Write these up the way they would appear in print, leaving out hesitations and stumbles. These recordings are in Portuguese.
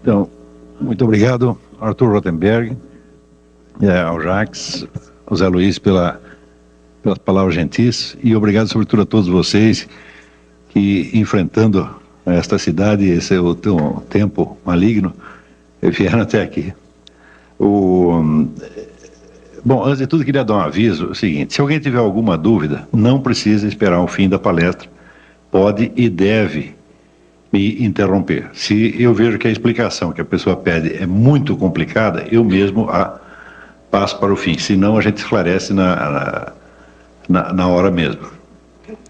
Então, muito obrigado, Arthur Rotenberg, ao Jacques, ao Zé Luiz pelas palavras gentis, e obrigado sobretudo a todos vocês que, enfrentando esta cidade, esse é o tempo maligno, vieram até aqui. Bom, antes de tudo, queria dar um aviso, o seguinte: se alguém tiver alguma dúvida, não precisa esperar o fim da palestra, pode e deve me interromper. Se eu vejo que a explicação que a pessoa pede é muito complicada, eu mesmo a passo para o fim, senão a gente esclarece na hora mesmo.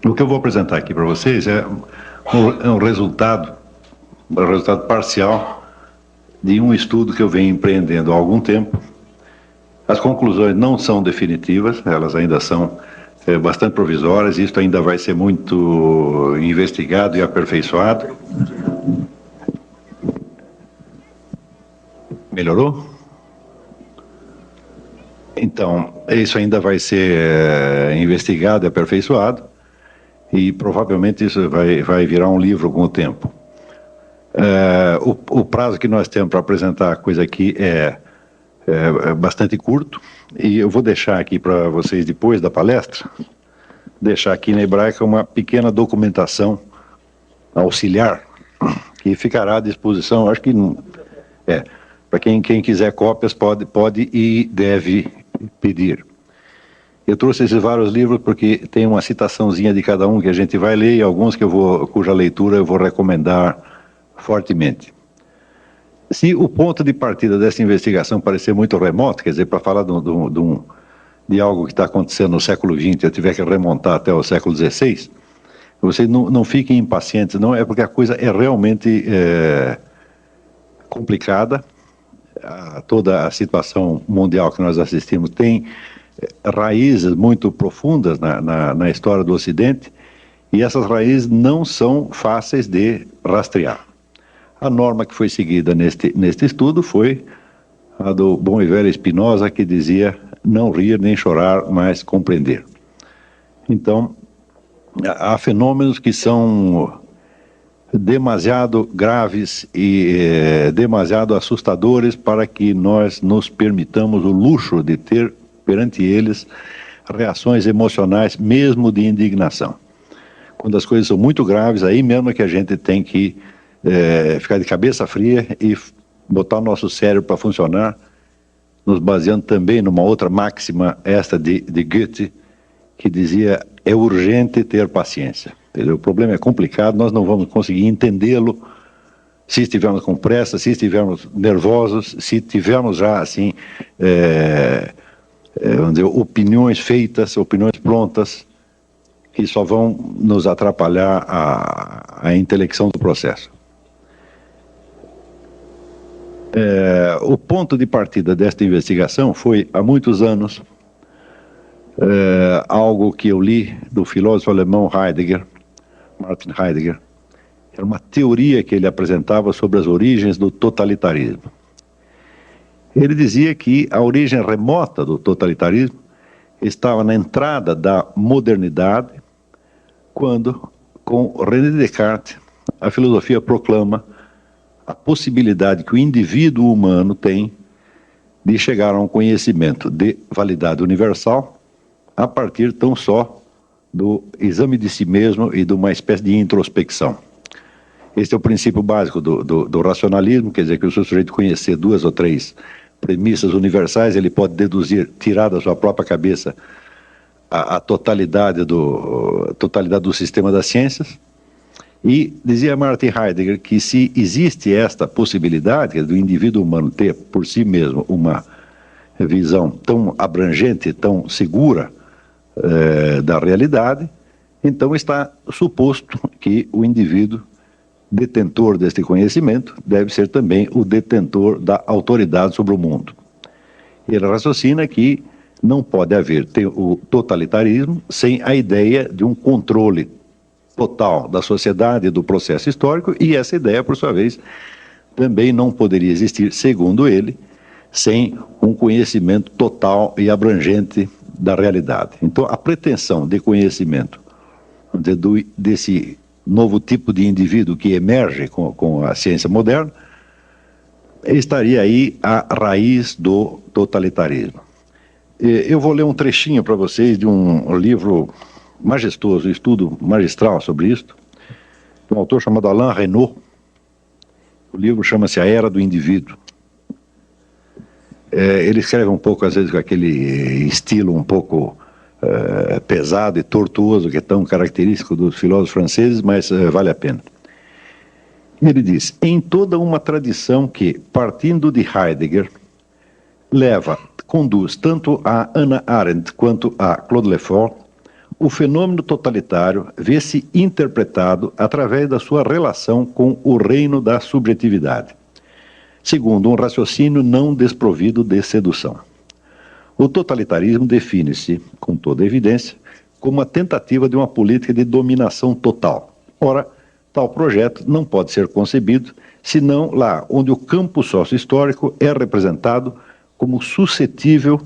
O que eu vou apresentar aqui para vocês é um resultado parcial de um estudo que eu venho empreendendo há algum tempo. As conclusões não são definitivas, elas ainda são bastante provisórias, isso ainda vai ser muito investigado e aperfeiçoado. Melhorou? Então, isso ainda vai ser investigado e aperfeiçoado, e provavelmente isso vai virar um livro com o tempo. O prazo que nós temos para apresentar a coisa aqui é bastante curto, e eu vou deixar aqui para vocês, depois da palestra, deixar aqui na Hebraica uma pequena documentação auxiliar, que ficará à disposição, acho que para quem quiser cópias pode e deve pedir. Eu trouxe esses vários livros porque tem uma citaçãozinha de cada um que a gente vai ler, e alguns cuja leitura eu vou recomendar fortemente. Se o ponto de partida dessa investigação parecer muito remoto, quer dizer, para falar de algo que está acontecendo no século XX, eu tiver que remontar até o século XVI, vocês não fiquem impacientes, não, é porque a coisa é realmente complicada. Toda a situação mundial que nós assistimos tem raízes muito profundas na história do Ocidente, e essas raízes não são fáceis de rastrear. A norma que foi seguida neste estudo foi a do bom e velho Spinoza, que dizia: não rir nem chorar, mas compreender. Então, há fenômenos que são demasiado graves e demasiado assustadores para que nós nos permitamos o luxo de ter perante eles reações emocionais, mesmo de indignação. Quando as coisas são muito graves, aí mesmo é que a gente tem que ficar de cabeça fria e botar o nosso cérebro para funcionar, nos baseando também numa outra máxima, esta de Goethe, que dizia: é urgente ter paciência. Entendeu? O problema é complicado, nós não vamos conseguir entendê-lo se estivermos com pressa, se estivermos nervosos, se tivermos já assim, vamos dizer, opiniões feitas, opiniões prontas, que só vão nos atrapalhar a intelecção do processo. O ponto de partida desta investigação foi, há muitos anos, algo que eu li do filósofo alemão Martin Heidegger. Era uma teoria que ele apresentava sobre as origens do totalitarismo. Ele dizia que a origem remota do totalitarismo estava na entrada da modernidade, quando, com René Descartes, a filosofia proclama a possibilidade que o indivíduo humano tem de chegar a um conhecimento de validade universal a partir tão só do exame de si mesmo e de uma espécie de introspecção. Este é o princípio básico do racionalismo, quer dizer que o sujeito conhecer duas ou três premissas universais, ele pode deduzir, tirar da sua própria cabeça a totalidade do sistema das ciências. E dizia Martin Heidegger que se existe esta possibilidade do indivíduo humano ter por si mesmo uma visão tão abrangente, tão segura da realidade, então está suposto que o indivíduo detentor deste conhecimento deve ser também o detentor da autoridade sobre o mundo. Ele raciocina que não pode haver o totalitarismo sem a ideia de um controle total da sociedade e do processo histórico, e essa ideia, por sua vez, também não poderia existir, segundo ele, sem um conhecimento total e abrangente da realidade. Então, a pretensão de conhecimento desse novo tipo de indivíduo que emerge com a ciência moderna estaria aí a raiz do totalitarismo. Eu vou ler um trechinho para vocês de um livro majestoso, um estudo magistral sobre isto, de um autor chamado Alain Renaud. O livro chama-se A Era do Indivíduo. Ele escreve um pouco, às vezes, com aquele estilo um pouco pesado e tortuoso, que é tão característico dos filósofos franceses, mas vale a pena. Ele diz: em toda uma tradição que, partindo de Heidegger, conduz tanto a Hannah Arendt quanto a Claude Lefort, o fenômeno totalitário vê-se interpretado através da sua relação com o reino da subjetividade, segundo um raciocínio não desprovido de sedução. O totalitarismo define-se, com toda evidência, como a tentativa de uma política de dominação total. Ora, tal projeto não pode ser concebido senão lá onde o campo sócio-histórico é representado como suscetível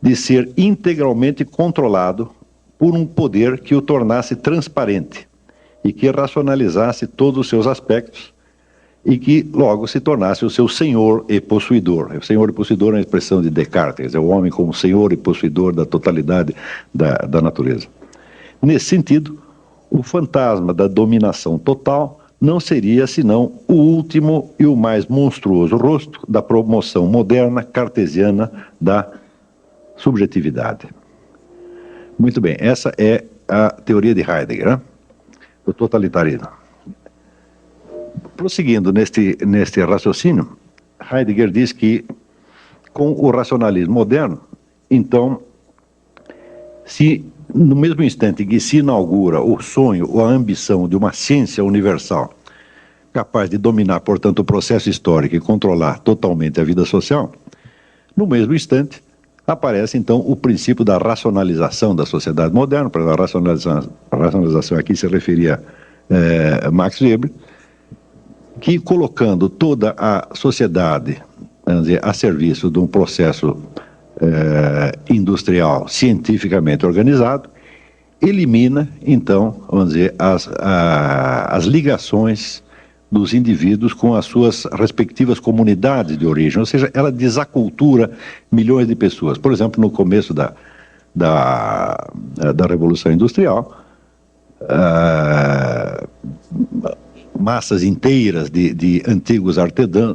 de ser integralmente controlado por um poder que o tornasse transparente e que racionalizasse todos os seus aspectos e que logo se tornasse o seu senhor e possuidor. O senhor e possuidor é uma expressão de Descartes, é o homem como senhor e possuidor da totalidade da natureza. Nesse sentido, o fantasma da dominação total não seria senão o último e o mais monstruoso rosto da promoção moderna cartesiana da subjetividade. Muito bem, essa é a teoria de Heidegger, né? Do totalitarismo. Prosseguindo neste raciocínio, Heidegger diz que, com o racionalismo moderno, então, se no mesmo instante em que se inaugura o sonho ou a ambição de uma ciência universal capaz de dominar, portanto, o processo histórico e controlar totalmente a vida social, no mesmo instante aparece, então, o princípio da racionalização da sociedade moderna. Para a racionalização aqui se referia a Max Weber, que, colocando toda a sociedade, vamos dizer, a serviço de um processo industrial cientificamente organizado, elimina, então, vamos dizer, as ligações dos indivíduos com as suas respectivas comunidades de origem, ou seja, ela desacultura milhões de pessoas. Por exemplo, no começo da Revolução Industrial, massas inteiras de antigos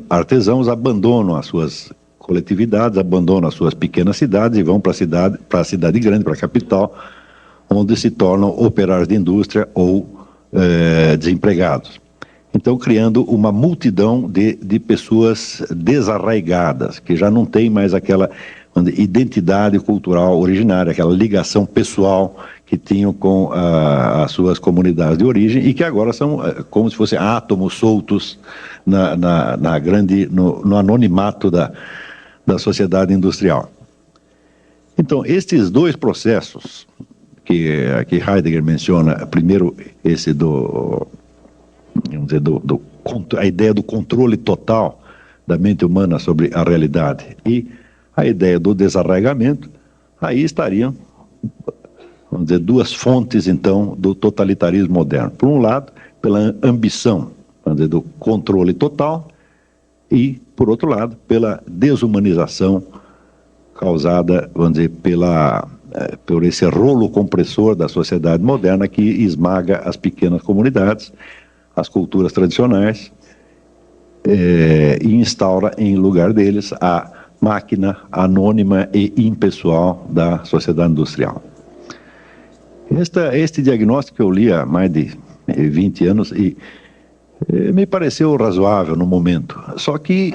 artesãos abandonam as suas coletividades, abandonam as suas pequenas cidades e vão para a cidade grande, para a capital, onde se tornam operários de indústria ou desempregados. Então, criando uma multidão de pessoas desarraigadas, que já não tem mais aquela identidade cultural originária, aquela ligação pessoal que tinham com as suas comunidades de origem e que agora são como se fossem átomos soltos no anonimato da sociedade industrial. Então, estes dois processos que Heidegger menciona, primeiro esse vamos dizer, a ideia do controle total da mente humana sobre a realidade e a ideia do desarraigamento, aí estariam, vamos dizer, duas fontes, então, do totalitarismo moderno. Por um lado, pela ambição, vamos dizer, do controle total e, por outro lado, pela desumanização causada, vamos dizer, por esse rolo compressor da sociedade moderna que esmaga as pequenas comunidades, as culturas tradicionais, e instaura em lugar deles a máquina anônima e impessoal da sociedade industrial. Este diagnóstico eu li há mais de 20 anos e me pareceu razoável no momento. Só que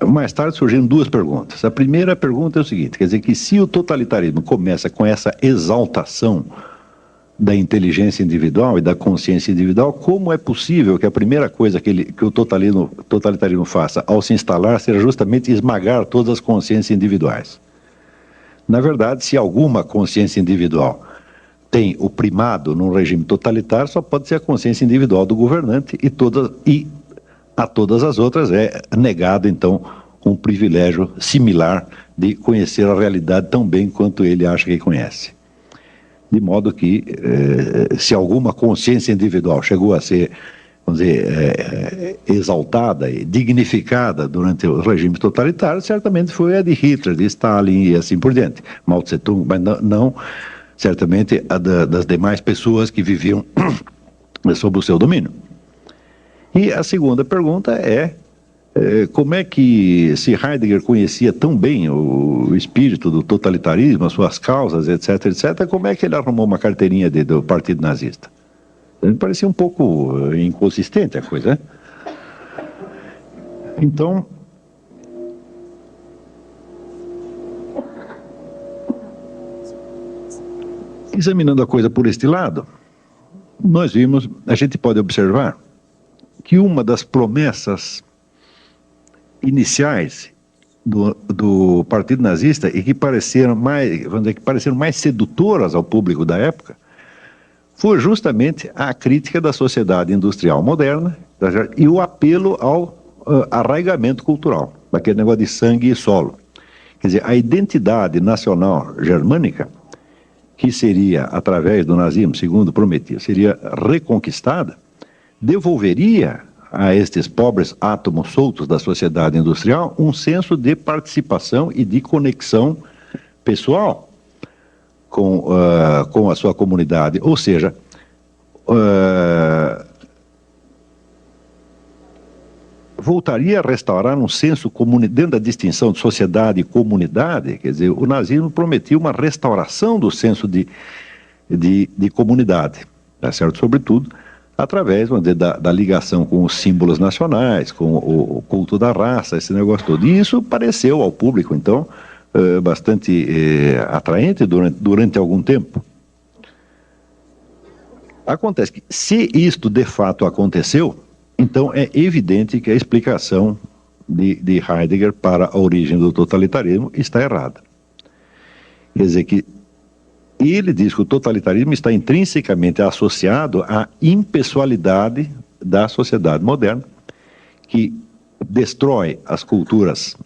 mais tarde surgiram duas perguntas. A primeira pergunta é o seguinte, quer dizer que se o totalitarismo começa com essa exaltação da inteligência individual e da consciência individual, como é possível que a primeira coisa que o totalitarismo faça ao se instalar seja justamente esmagar todas as consciências individuais? Na verdade, se alguma consciência individual tem o primado num regime totalitário, só pode ser a consciência individual do governante e a todas as outras é negado, então, um privilégio similar de conhecer a realidade tão bem quanto ele acha que conhece. De modo que, se alguma consciência individual chegou a ser, vamos vamos dizer, exaltada e dignificada durante os regimes totalitários, certamente foi a de Hitler, de Stalin e assim por diante, Mao Tse-tung, mas não certamente a das demais pessoas que viviam sob o seu domínio. E a segunda pergunta é, como é que, se Heidegger conhecia tão bem o espírito do totalitarismo, as suas causas, etc., como é que ele arrumou uma carteirinha do Partido Nazista? Me parecia um pouco inconsistente a coisa, né? Então, examinando a coisa por este lado, a gente pode observar que uma das promessas iniciais do Partido Nazista e que pareceram mais sedutoras ao público da época foi justamente a crítica da sociedade industrial moderna e o apelo ao arraigamento cultural, daquele negócio de sangue e solo. Quer dizer, a identidade nacional germânica, que seria, através do nazismo, segundo prometia, seria reconquistada, devolveria a estes pobres átomos soltos da sociedade industrial um senso de participação e de conexão pessoal com a sua comunidade. Ou seja, voltaria a restaurar um senso dentro da distinção de sociedade e comunidade. Quer dizer, o nazismo prometia uma restauração do senso de comunidade, tá certo? Sobretudo através, vamos dizer, da ligação com os símbolos nacionais, com o culto da raça, esse negócio todo. E isso pareceu ao público, então, bastante atraente durante algum tempo. Acontece que, se isto de fato aconteceu, então é evidente que a explicação de Heidegger para a origem do totalitarismo está errada. Quer dizer que ele diz que o totalitarismo está intrinsecamente associado à impessoalidade da sociedade moderna, que destrói as culturas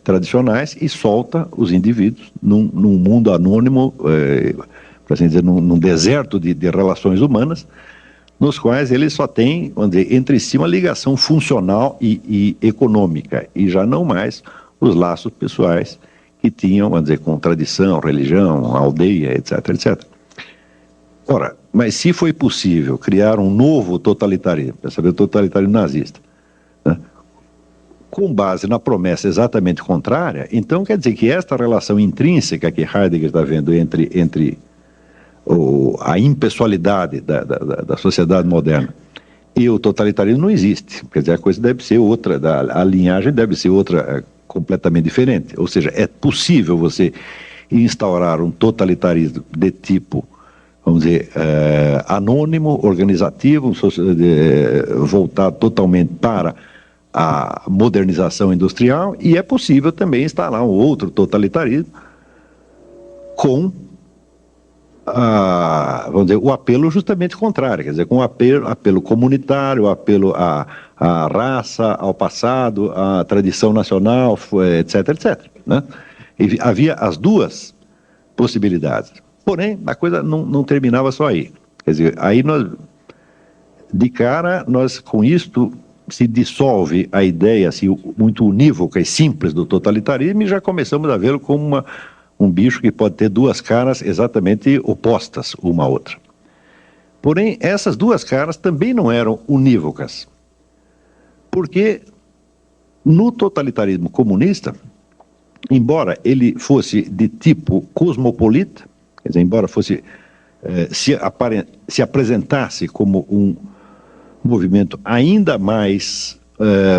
tradicionais e solta os indivíduos num mundo anônimo, por assim dizer, num deserto de relações humanas, nos quais eles só têm, vamos dizer, entre si uma ligação funcional e econômica, e já não mais os laços pessoais que tinham, vamos dizer, com tradição, religião, aldeia, etc. Ora, mas se foi possível criar um novo totalitarismo, para saber o totalitarismo nazista, né, com base na promessa exatamente contrária, então quer dizer que esta relação intrínseca que Heidegger está vendo entre a impessoalidade da sociedade moderna e o totalitarismo não existe. Quer dizer, a coisa deve ser outra, a linhagem deve ser outra, completamente diferente. Ou seja, é possível você instaurar um totalitarismo de tipo, vamos dizer, anônimo, organizativo, voltado totalmente para a modernização industrial, e é possível também instalar um outro totalitarismo com vamos dizer, o apelo justamente contrário, quer dizer, com o apelo comunitário, apelo à raça, ao passado, à tradição nacional, etc. Né? E havia as duas possibilidades. Porém, a coisa não terminava só aí. Quer dizer, aí de cara, com isto se dissolve a ideia assim, muito unívoca e simples do totalitarismo e já começamos a vê-lo como um bicho que pode ter duas caras exatamente opostas uma à outra. Porém, essas duas caras também não eram unívocas, porque no totalitarismo comunista, embora ele fosse de tipo cosmopolita, quer dizer, embora fosse se apresentasse como um movimento ainda mais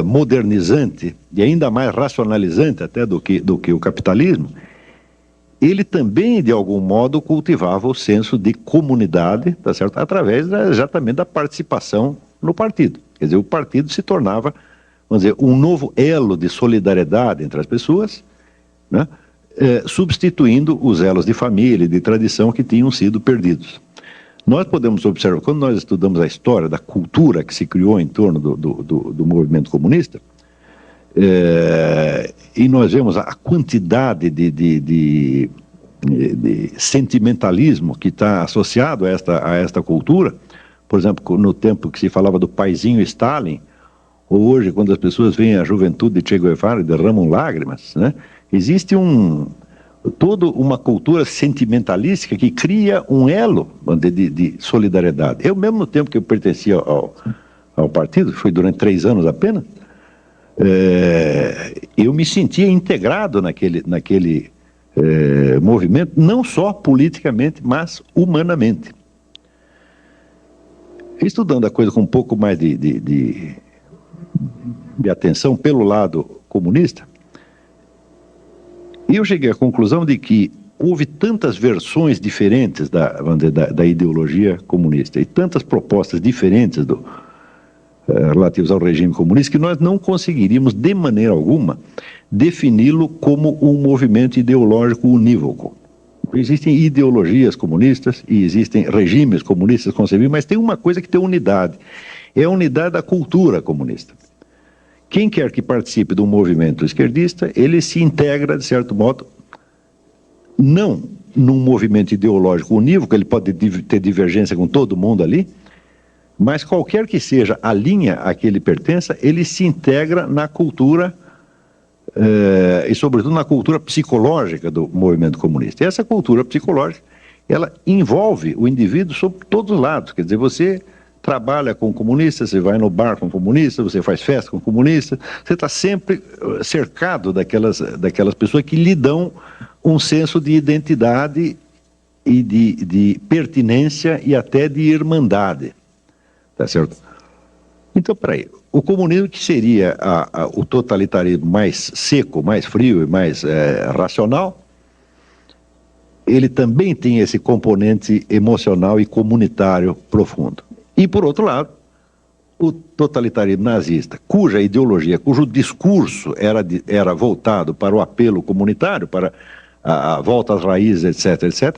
modernizante e ainda mais racionalizante até do que o capitalismo, ele também, de algum modo, cultivava o senso de comunidade, tá certo? Através exatamente da participação no partido. Quer dizer, o partido se tornava, vamos dizer, um novo elo de solidariedade entre as pessoas, né? Substituindo os elos de família e de tradição que tinham sido perdidos. Nós podemos observar, quando nós estudamos a história da cultura que se criou em torno do movimento comunista, e nós vemos a quantidade de sentimentalismo que está associado a esta cultura, por exemplo, no tempo que se falava do paizinho Stalin, ou hoje, quando as pessoas veem a juventude de Che Guevara e derramam lágrimas, né? Existe toda uma cultura sentimentalística que cria um elo de solidariedade. Eu mesmo, no tempo que eu pertencia ao partido, foi durante 3 anos apenas, eu me sentia integrado naquele movimento, não só politicamente, mas humanamente. Estudando a coisa com um pouco mais de atenção pelo lado comunista, eu cheguei à conclusão de que houve tantas versões diferentes da ideologia comunista e tantas propostas diferentes relativas ao regime comunista que nós não conseguiríamos, de maneira alguma, defini-lo como um movimento ideológico unívoco. Existem ideologias comunistas e existem regimes comunistas concebíveis, mas tem uma coisa que tem unidade. É a unidade da cultura comunista. Quem quer que participe de um movimento esquerdista, ele se integra, de certo modo, não num movimento ideológico unívoco, ele pode ter divergência com todo mundo ali, mas qualquer que seja a linha a que ele pertença, ele se integra na cultura e, sobretudo, na cultura psicológica do movimento comunista. E essa cultura psicológica, ela envolve o indivíduo sob todos os lados. Quer dizer, você trabalha com comunistas, você vai no bar com comunistas, você faz festa com comunistas, você está sempre cercado daquelas pessoas que lhe dão um senso de identidade e de pertinência e até de irmandade. Tá certo? Então, peraí, o comunismo, que seria o totalitarismo mais seco, mais frio e mais racional, ele também tem esse componente emocional e comunitário profundo. E, por outro lado, o totalitarismo nazista, cuja ideologia, cujo discurso era voltado para o apelo comunitário, para a volta às raízes, etc., etc.,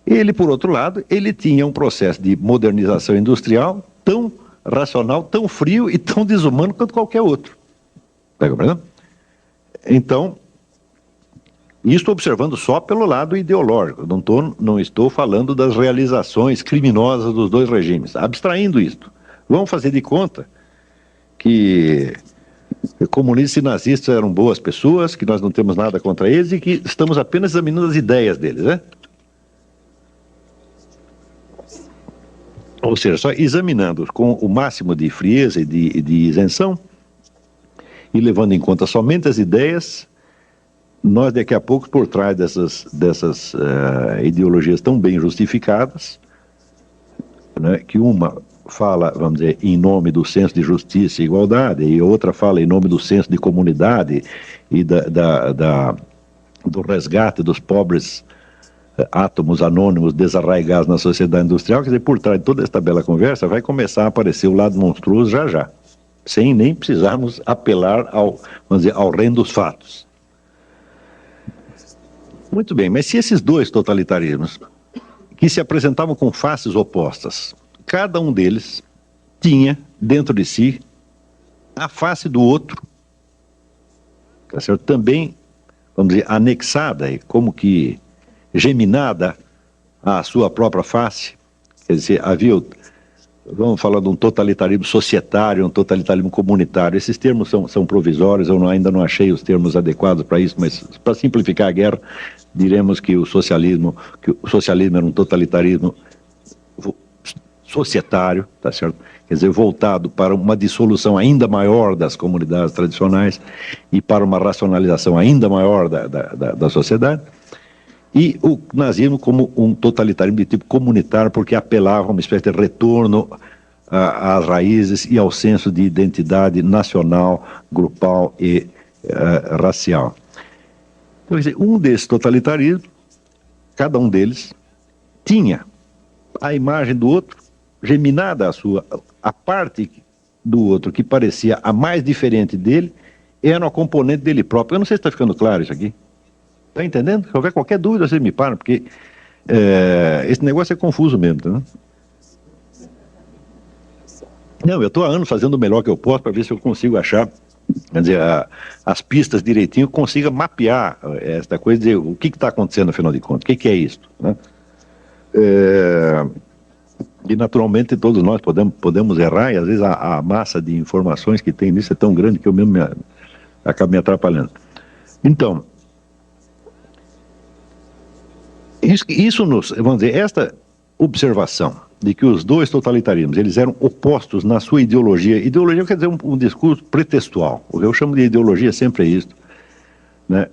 ele, por outro lado, ele tinha um processo de modernização industrial tão racional, tão frio e tão desumano quanto qualquer outro. Está compreendendo? Então, isso observando só pelo lado ideológico, não estou falando das realizações criminosas dos dois regimes, abstraindo isto. Vamos fazer de conta que comunistas e nazistas eram boas pessoas, que nós não temos nada contra eles e que estamos apenas examinando as ideias deles, né? Ou seja, só examinando com o máximo de frieza e de isenção e levando em conta somente as ideias, nós daqui a pouco, por trás dessas ideologias tão bem justificadas, né, que uma fala, vamos dizer, em nome do senso de justiça e igualdade, e outra fala em nome do senso de comunidade e do resgate dos pobres átomos anônimos desarraigados na sociedade industrial. Quer dizer, por trás de toda esta bela conversa vai começar a aparecer o lado monstruoso já, sem nem precisarmos apelar ao reino dos fatos. Muito bem, mas se esses dois totalitarismos, que se apresentavam com faces opostas, cada um deles tinha dentro de si a face do outro, tá certo? Também, vamos dizer, anexada e como que geminada à sua própria face. Quer dizer, vamos falar de um totalitarismo societário, um totalitarismo comunitário. Esses termos são provisórios, eu ainda não achei os termos adequados para isso, mas para simplificar a guerra, diremos que o socialismo era um totalitarismo societário, tá certo? Quer dizer, voltado para uma dissolução ainda maior das comunidades tradicionais e para uma racionalização ainda maior da sociedade. E o nazismo como um totalitarismo de tipo comunitário, porque apelava a uma espécie de retorno às raízes e ao senso de identidade nacional, grupal e racial. Então, quer dizer, um desses totalitarismos, cada um deles, tinha a imagem do outro geminada a parte do outro que parecia a mais diferente dele, era uma componente dele próprio. Eu não sei se está ficando claro isso aqui. Está entendendo? Se houver qualquer dúvida, vocês me param, porque esse negócio é confuso mesmo, tá? Não, eu estou há anos fazendo o melhor que eu posso para ver se eu consigo achar, quer dizer, as pistas direitinho, consiga mapear esta coisa, dizer o que está acontecendo, afinal de contas, o que é isso, né? E, naturalmente, todos nós podemos errar, e às vezes a massa de informações que tem nisso é tão grande que eu mesmo acabo me atrapalhando. Então, vamos dizer, esta observação de que os dois totalitarismos, eles eram opostos na sua ideologia. Ideologia quer dizer um discurso pretextual. O que eu chamo de ideologia sempre é isto, né?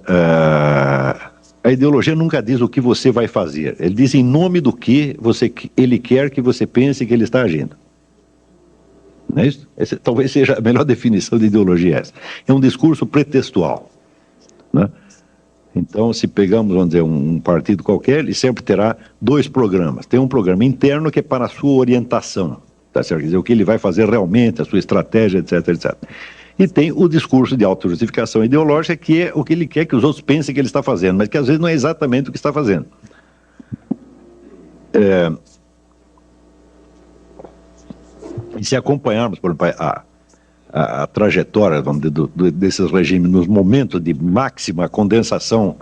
A ideologia nunca diz o que você vai fazer. Ele diz em nome do que ele quer que você pense que ele está agindo. Não é isso? Essa talvez seja a melhor definição de ideologia essa. É um discurso pretextual, né? Então, se pegamos, vamos dizer, um partido qualquer, ele sempre terá dois programas. Tem um programa interno que é para a sua orientação, tá certo? Quer dizer, o que ele vai fazer realmente, a sua estratégia, etc, etc. E tem o discurso de autojustificação ideológica, que é o que ele quer que os outros pensem que ele está fazendo, mas que às vezes não é exatamente o que está fazendo. E se acompanharmos, por exemplo, a trajetória, vamos dizer, desses regimes nos momentos de máxima condensação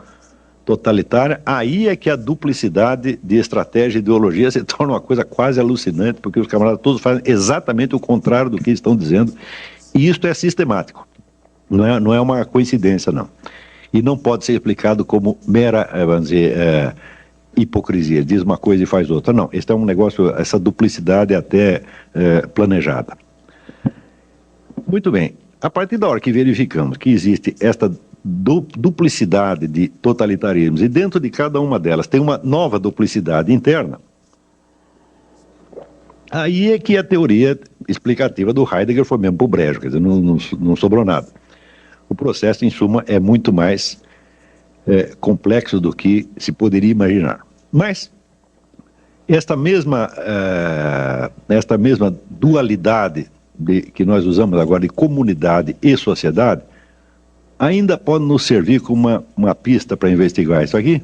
totalitária, aí é que a duplicidade de estratégia e ideologia se torna uma coisa quase alucinante, porque os camaradas todos fazem exatamente o contrário do que estão dizendo, e isto é sistemático, não é uma coincidência, não. E não pode ser explicado como mera, vamos dizer, hipocrisia, diz uma coisa e faz outra. Não, este é um negócio, essa duplicidade é até planejada. Muito bem, a partir da hora que verificamos que existe esta duplicidade de totalitarismos e dentro de cada uma delas tem uma nova duplicidade interna, aí é que a teoria explicativa do Heidegger foi mesmo pro brejo, quer dizer, não sobrou nada. O processo, em suma, é muito mais complexo do que se poderia imaginar. Mas esta mesma dualidade que nós usamos agora de comunidade e sociedade, ainda pode nos servir como uma pista para investigar isso aqui,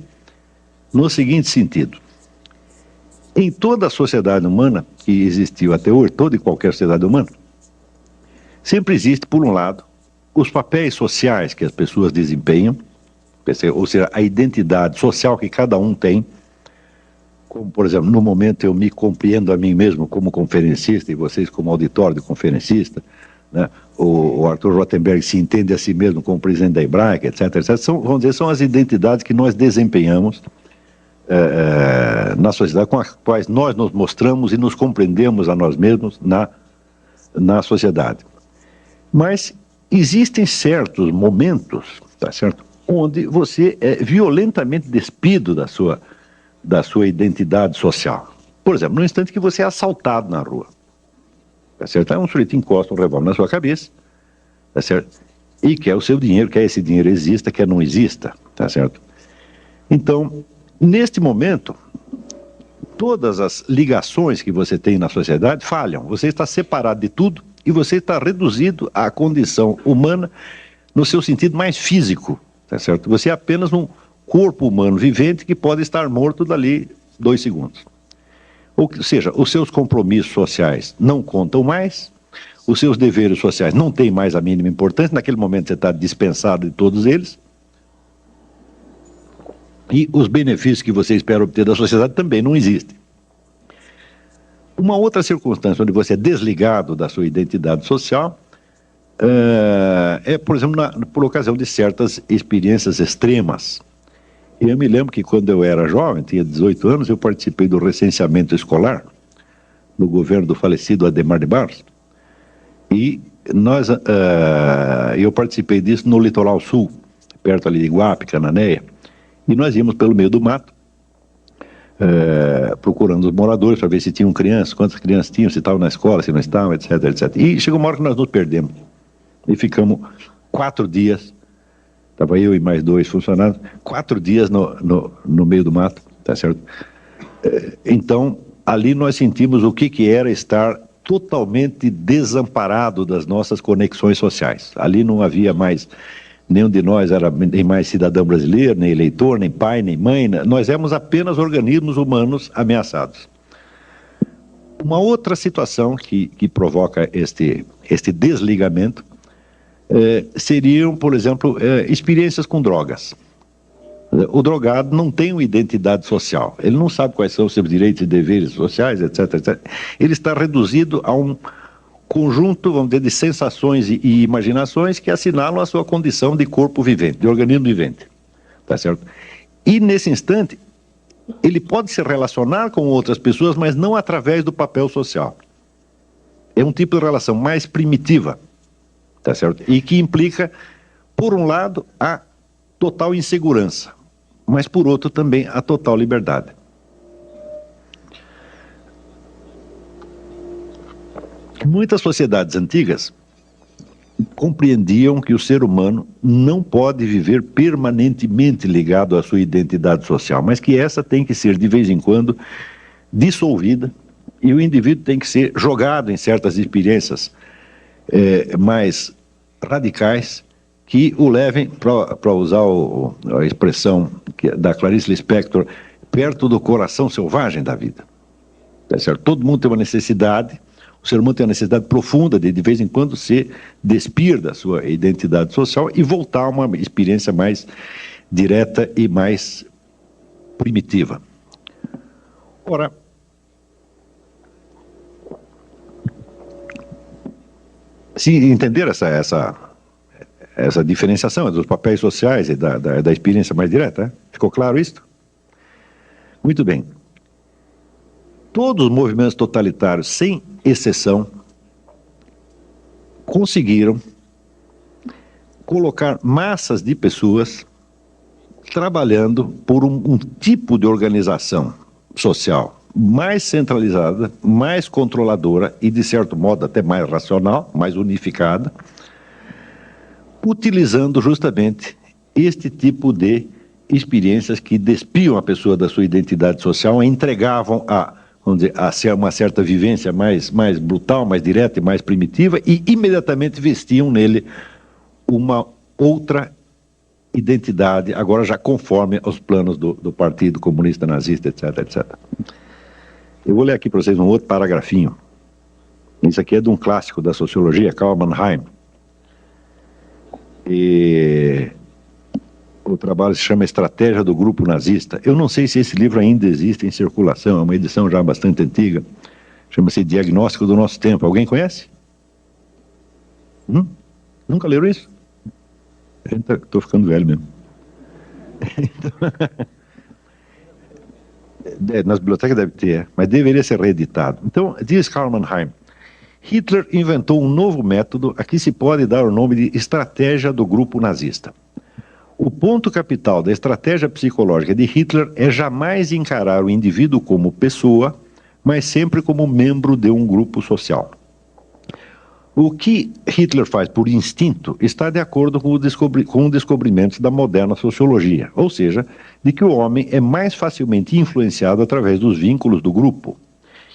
no seguinte sentido. Em toda a sociedade humana que existiu até hoje, toda e qualquer sociedade humana, sempre existe, por um lado, os papéis sociais que as pessoas desempenham, ou seja, a identidade social que cada um tem, como, por exemplo, no momento eu me compreendo a mim mesmo como conferencista e vocês como auditório de conferencista, né? O Arthur Rothenberg se entende a si mesmo como presidente da Hebraica, etc, etc. Vamos dizer, são as identidades que nós desempenhamos na sociedade, com as quais nós nos mostramos e nos compreendemos a nós mesmos na sociedade. Mas existem certos momentos, tá certo, onde você é violentamente despido da sua identidade social. Por exemplo, no instante que você é assaltado na rua, tá certo? Aí um sujeito encosta um revólver na sua cabeça, tá certo? E quer o seu dinheiro, quer esse dinheiro exista, quer não exista, tá certo? Então, neste momento, todas as ligações que você tem na sociedade falham. Você está separado de tudo e você está reduzido à condição humana no seu sentido mais físico, tá certo? Você é apenas um corpo humano vivente que pode estar morto dali 2 segundos. Ou seja, os seus compromissos sociais não contam mais, os seus deveres sociais não têm mais a mínima importância, naquele momento você está dispensado de todos eles, e os benefícios que você espera obter da sociedade também não existem. Uma outra circunstância onde você é desligado da sua identidade social por exemplo, por ocasião de certas experiências extremas. Eu me lembro que quando eu era jovem, tinha 18 anos, eu participei do recenseamento escolar no governo do falecido Adhemar de Barros, e eu participei disso no litoral sul, perto ali de Iguape, Cananéia, e nós íamos pelo meio do mato, procurando os moradores para ver se tinham crianças, quantas crianças tinham, se estavam na escola, se não estavam, etc, etc. E chegou uma hora que nós nos perdemos, e ficamos 4 dias, estava eu e mais 2 funcionários, 4 dias no meio do mato, tá certo? Então, ali nós sentimos o que era estar totalmente desamparado das nossas conexões sociais. Ali não havia mais, nenhum de nós era nem mais cidadão brasileiro, nem eleitor, nem pai, nem mãe, nós éramos apenas organismos humanos ameaçados. Uma outra situação que provoca este desligamento seriam, por exemplo, experiências com drogas. O drogado não tem uma identidade social, ele não sabe quais são os seus direitos e deveres sociais, etc, etc. Ele está reduzido a um conjunto, vamos dizer, de sensações e imaginações que assinalam a sua condição de corpo vivente, de organismo vivente, tá certo? E nesse instante, ele pode se relacionar com outras pessoas, mas não através do papel social. É um tipo de relação mais primitiva, tá certo? E que implica, por um lado, a total insegurança, mas por outro também a total liberdade. Muitas sociedades antigas compreendiam que o ser humano não pode viver permanentemente ligado à sua identidade social, mas que essa tem que ser, de vez em quando, dissolvida e o indivíduo tem que ser jogado em certas experiências mais radicais que o levem, para usar a expressão da Clarice Lispector, perto do coração selvagem da vida. Tá certo? Todo mundo tem uma necessidade. O ser humano tem uma necessidade profunda de vez em quando, se despir da sua identidade social e voltar a uma experiência mais direta e mais primitiva. Ora, se entender essa diferenciação dos papéis sociais e da experiência mais direta, ficou claro isso? Muito bem. Todos os movimentos totalitários, sem exceção, conseguiram colocar massas de pessoas trabalhando por um tipo de organização social mais centralizada, mais controladora e, de certo modo, até mais racional, mais unificada, utilizando justamente este tipo de experiências que despiam a pessoa da sua identidade social e entregavam vamos dizer, a uma certa vivência mais brutal, mais direta e mais primitiva, e imediatamente vestiam nele uma outra identidade, agora já conforme aos planos do Partido Comunista Nazista, etc, etc. Eu vou ler aqui para vocês um outro paragrafinho. Isso aqui é de um clássico da sociologia, Karl Mannheim. E o trabalho se chama Estratégia do Grupo Nazista. Eu não sei se esse livro ainda existe em circulação, é uma edição já bastante antiga. Chama-se Diagnóstico do Nosso Tempo. Alguém conhece? Nunca leram isso? Estou ficando velho mesmo. Nas bibliotecas deve ter, mas deveria ser reeditado. Então, diz Karl Mannheim, Hitler inventou um novo método a que se pode dar o nome de estratégia do grupo nazista. O ponto capital da estratégia psicológica de Hitler é jamais encarar o indivíduo como pessoa, mas sempre como membro de um grupo social. O que Hitler faz por instinto está de acordo com o descobrimento da moderna sociologia, ou seja, de que o homem é mais facilmente influenciado através dos vínculos do grupo.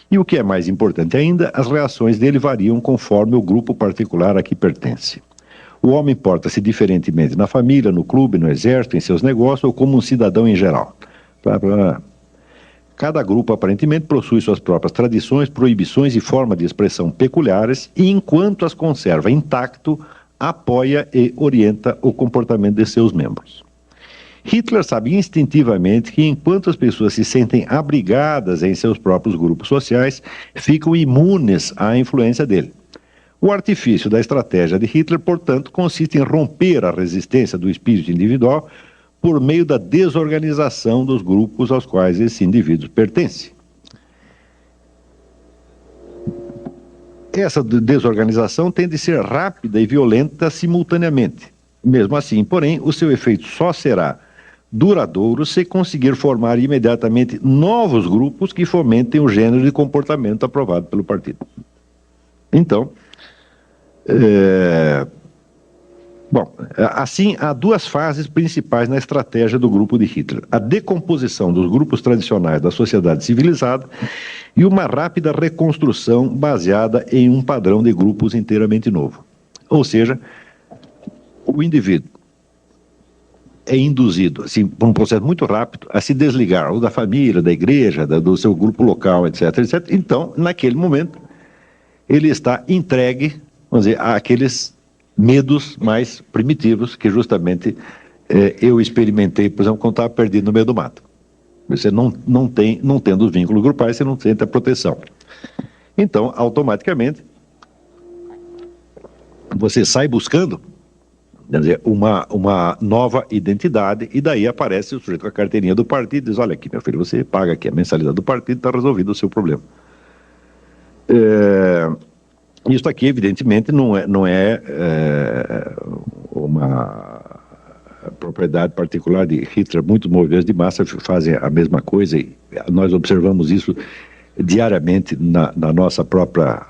E o que é mais importante ainda, as reações dele variam conforme o grupo particular a que pertence. O homem porta-se diferentemente na família, no clube, no exército, em seus negócios ou como um cidadão em geral. Cada grupo, aparentemente, possui suas próprias tradições, proibições e formas de expressão peculiares e, enquanto as conserva intacto, apoia e orienta o comportamento de seus membros. Hitler sabe instintivamente que, enquanto as pessoas se sentem abrigadas em seus próprios grupos sociais, ficam imunes à influência dele. O artifício da estratégia de Hitler, portanto, consiste em romper a resistência do espírito individual por meio da desorganização dos grupos aos quais esse indivíduo pertence. Essa desorganização tem de ser rápida e violenta simultaneamente. Mesmo assim, porém, o seu efeito só será duradouro se conseguir formar imediatamente novos grupos que fomentem o gênero de comportamento aprovado pelo partido. Então, assim, há duas fases principais na estratégia do grupo de Hitler: a decomposição dos grupos tradicionais da sociedade civilizada e uma rápida reconstrução baseada em um padrão de grupos inteiramente novo. Ou seja, o indivíduo é induzido, assim, por um processo muito rápido, a se desligar ou da família, da igreja, do seu grupo local, etc, etc. Então, naquele momento, ele está entregue, vamos dizer, àqueles medos mais primitivos que justamente eu experimentei, por exemplo, quando estava perdido no meio do mato. Você não tendo os vínculos grupais, você não sente a proteção. Então, automaticamente, você sai buscando, quer dizer, uma nova identidade, e daí aparece o sujeito com a carteirinha do partido e diz: olha aqui, meu filho, você paga aqui a mensalidade do partido, está resolvido o seu problema. Isso aqui, evidentemente, não é uma propriedade particular de Hitler. Muitos movimentos de massa fazem a mesma coisa, e nós observamos isso diariamente na nossa própria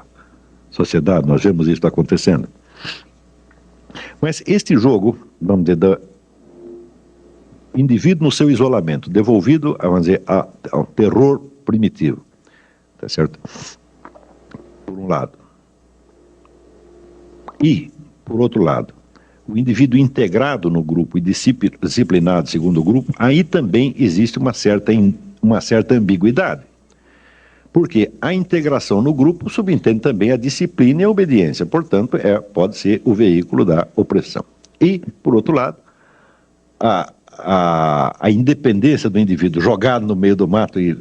sociedade, nós vemos isso acontecendo. Mas este jogo, vamos dizer, do indivíduo no seu isolamento, devolvido, vamos dizer, ao terror primitivo, tá certo? Por um lado. E, por outro lado, o indivíduo integrado no grupo e disciplinado segundo o grupo, aí também existe uma certa ambiguidade. Porque a integração no grupo subentende também a disciplina e a obediência, portanto, pode ser o veículo da opressão. E, por outro lado, a independência do indivíduo jogado no meio do mato e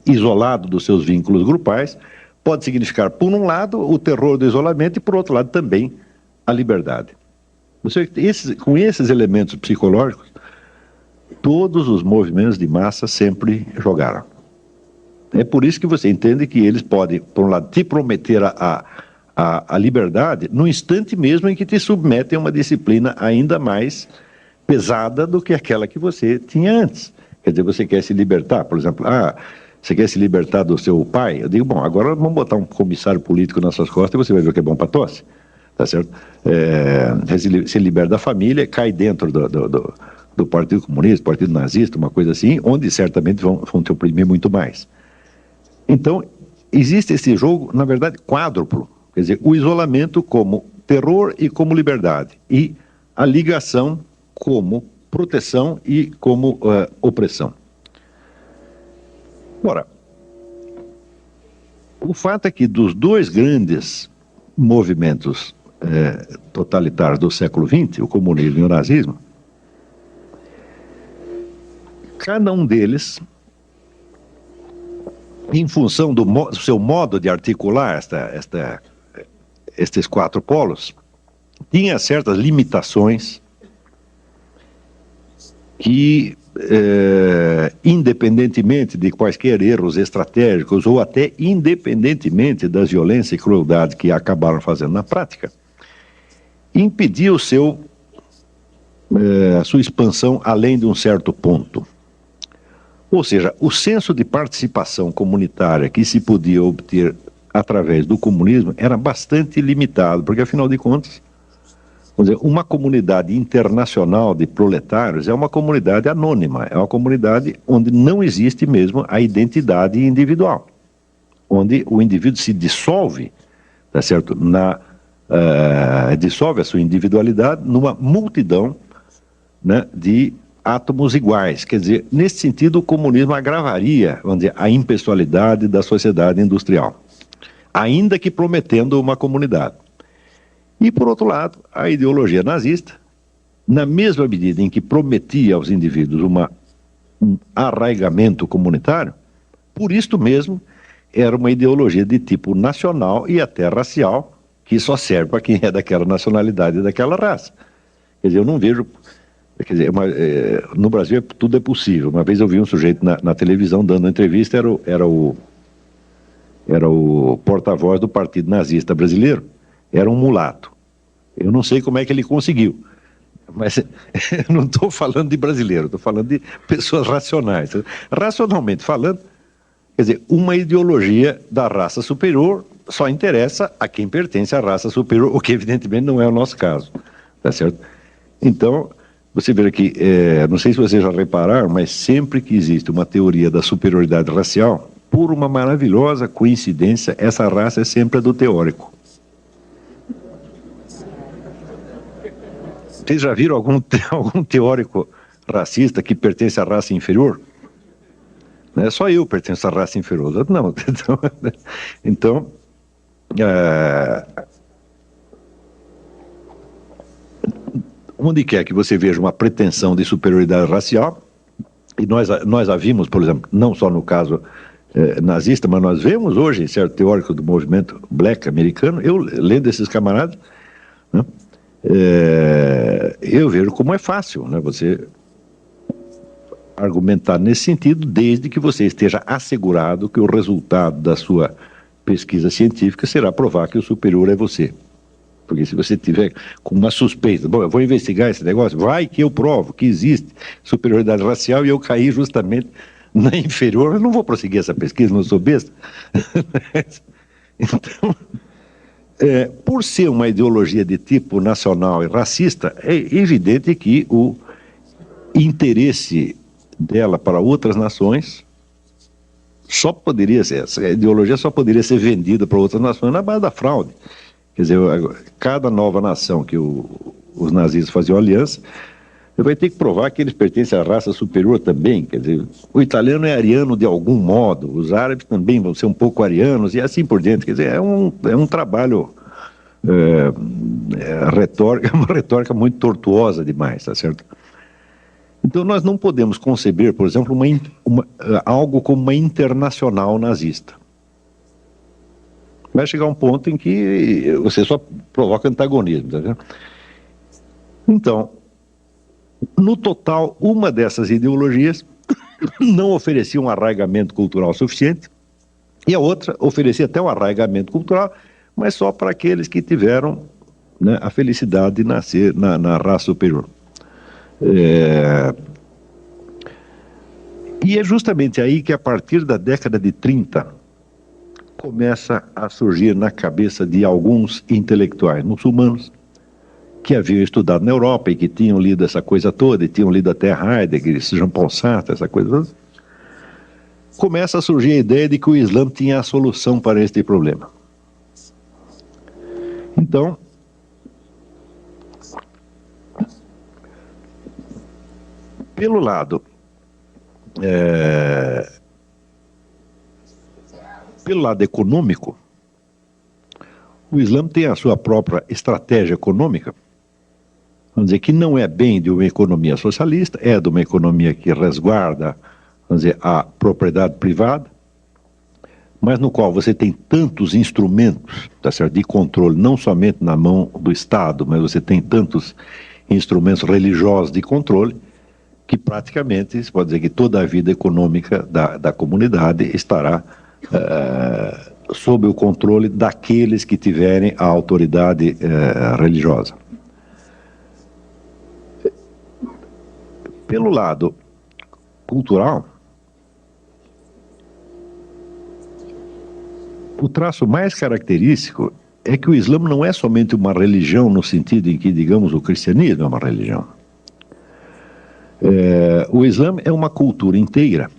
isolado dos seus vínculos grupais, pode significar, por um lado, o terror do isolamento e, por outro lado, também a liberdade. Com esses elementos psicológicos, todos os movimentos de massa sempre jogaram. É por isso que você entende que eles podem, por um lado, te prometer a liberdade no instante mesmo em que te submetem a uma disciplina ainda mais pesada do que aquela que você tinha antes. Quer dizer, você quer se libertar, por exemplo, você quer se libertar do seu pai? Eu digo, bom, agora vamos botar um comissário político nas suas costas e você vai ver o que é bom para tosse, tá certo? Se liberta da família, cai dentro do Partido Comunista, Partido Nazista, uma coisa assim, onde certamente vão te oprimir muito mais. Então, existe esse jogo, na verdade, quádruplo. Quer dizer, o isolamento como terror e como liberdade. E a ligação como proteção e como opressão. Ora, o fato é que dos dois grandes movimentos totalitários do século XX, o comunismo e o nazismo, cada um deles, em função do seu modo de articular estes quatro polos, tinha certas limitações que, independentemente de quaisquer erros estratégicos ou até independentemente das violências e crueldades que acabaram fazendo na prática, impedia a sua expansão além de um certo ponto. Ou seja, o senso de participação comunitária que se podia obter através do comunismo era bastante limitado, porque, afinal de contas, vamos dizer, uma comunidade internacional de proletários é uma comunidade anônima, é uma comunidade onde não existe mesmo a identidade individual, onde o indivíduo se dissolve, tá certo? Dissolve a sua individualidade numa multidão, né, de átomos iguais. Quer dizer, nesse sentido, o comunismo agravaria, vamos dizer, a impessoalidade da sociedade industrial, ainda que prometendo uma comunidade. E, por outro lado, a ideologia nazista, na mesma medida em que prometia aos indivíduos um arraigamento comunitário, por isto mesmo, era uma ideologia de tipo nacional e até racial, que só serve para quem é daquela nacionalidade e daquela raça. Quer dizer, eu não vejo... Quer dizer, no Brasil tudo é possível. Uma vez eu vi um sujeito na televisão dando uma entrevista, era o porta-voz do Partido Nazista Brasileiro, era um mulato. Eu não sei como é que ele conseguiu, mas eu não estou falando de brasileiro, estou falando de pessoas racionais. Racionalmente falando, quer dizer, uma ideologia da raça superior só interessa a quem pertence à raça superior, o que evidentemente não é o nosso caso, tá certo? Então, você vê que, não sei se vocês já repararam, mas sempre que existe uma teoria da superioridade racial, por uma maravilhosa coincidência, essa raça é sempre a do teórico. Vocês já viram algum teórico racista que pertence à raça inferior? Não é só eu pertenço à raça inferior, não. Então, onde quer que você veja uma pretensão de superioridade racial, e nós a vimos, por exemplo, não só no caso nazista, mas nós vemos hoje, em certo teórico do movimento black americano, eu lendo esses camaradas, né, eu vejo como é fácil, né, você argumentar nesse sentido, desde que você esteja assegurado que o resultado da sua pesquisa científica será provar que o superior é você. Porque se você tiver com uma suspeita, bom, eu vou investigar esse negócio, vai que eu provo que existe superioridade racial e eu caí justamente na inferior, eu não vou prosseguir essa pesquisa, não sou besta. Então, por ser uma ideologia de tipo nacional e racista, é evidente que o interesse dela para outras nações só poderia ser, essa ideologia só poderia ser vendida para outras nações na base da fraude. Quer dizer, cada nova nação que os nazistas faziam aliança, vai ter que provar que eles pertencem à raça superior também. Quer dizer, o italiano é ariano de algum modo, os árabes também vão ser um pouco arianos e assim por diante. Quer dizer, é um trabalho retórica, uma retórica muito tortuosa demais, tá certo? Então nós não podemos conceber, por exemplo, algo como uma internacional nazista. Vai chegar um ponto em que você só provoca antagonismo, tá vendo? Então, no total, uma dessas ideologias não oferecia um arraigamento cultural suficiente e a outra oferecia até um arraigamento cultural, mas só para aqueles que tiveram, né, a felicidade de nascer na raça superior. E é justamente aí que, a partir da década de 30, começa a surgir na cabeça de alguns intelectuais muçulmanos que haviam estudado na Europa e que tinham lido essa coisa toda, e tinham lido até Heidegger, Jean-Paul Sartre, essa coisa toda, começa a surgir a ideia de que o Islã tinha a solução para este problema. Então, pelo lado econômico, o Islã tem a sua própria estratégia econômica, vamos dizer, que não é bem de uma economia socialista, é de uma economia que resguarda, vamos dizer, a propriedade privada, mas no qual você tem tantos instrumentos, tá certo, de controle, não somente na mão do Estado, mas você tem tantos instrumentos religiosos de controle, que praticamente se pode dizer que toda a vida econômica da comunidade estará sob o controle daqueles que tiverem a autoridade religiosa. Pelo lado cultural, o traço mais característico é que o Islã não é somente uma religião no sentido em que, digamos, o cristianismo é uma religião. O Islã é uma cultura inteira,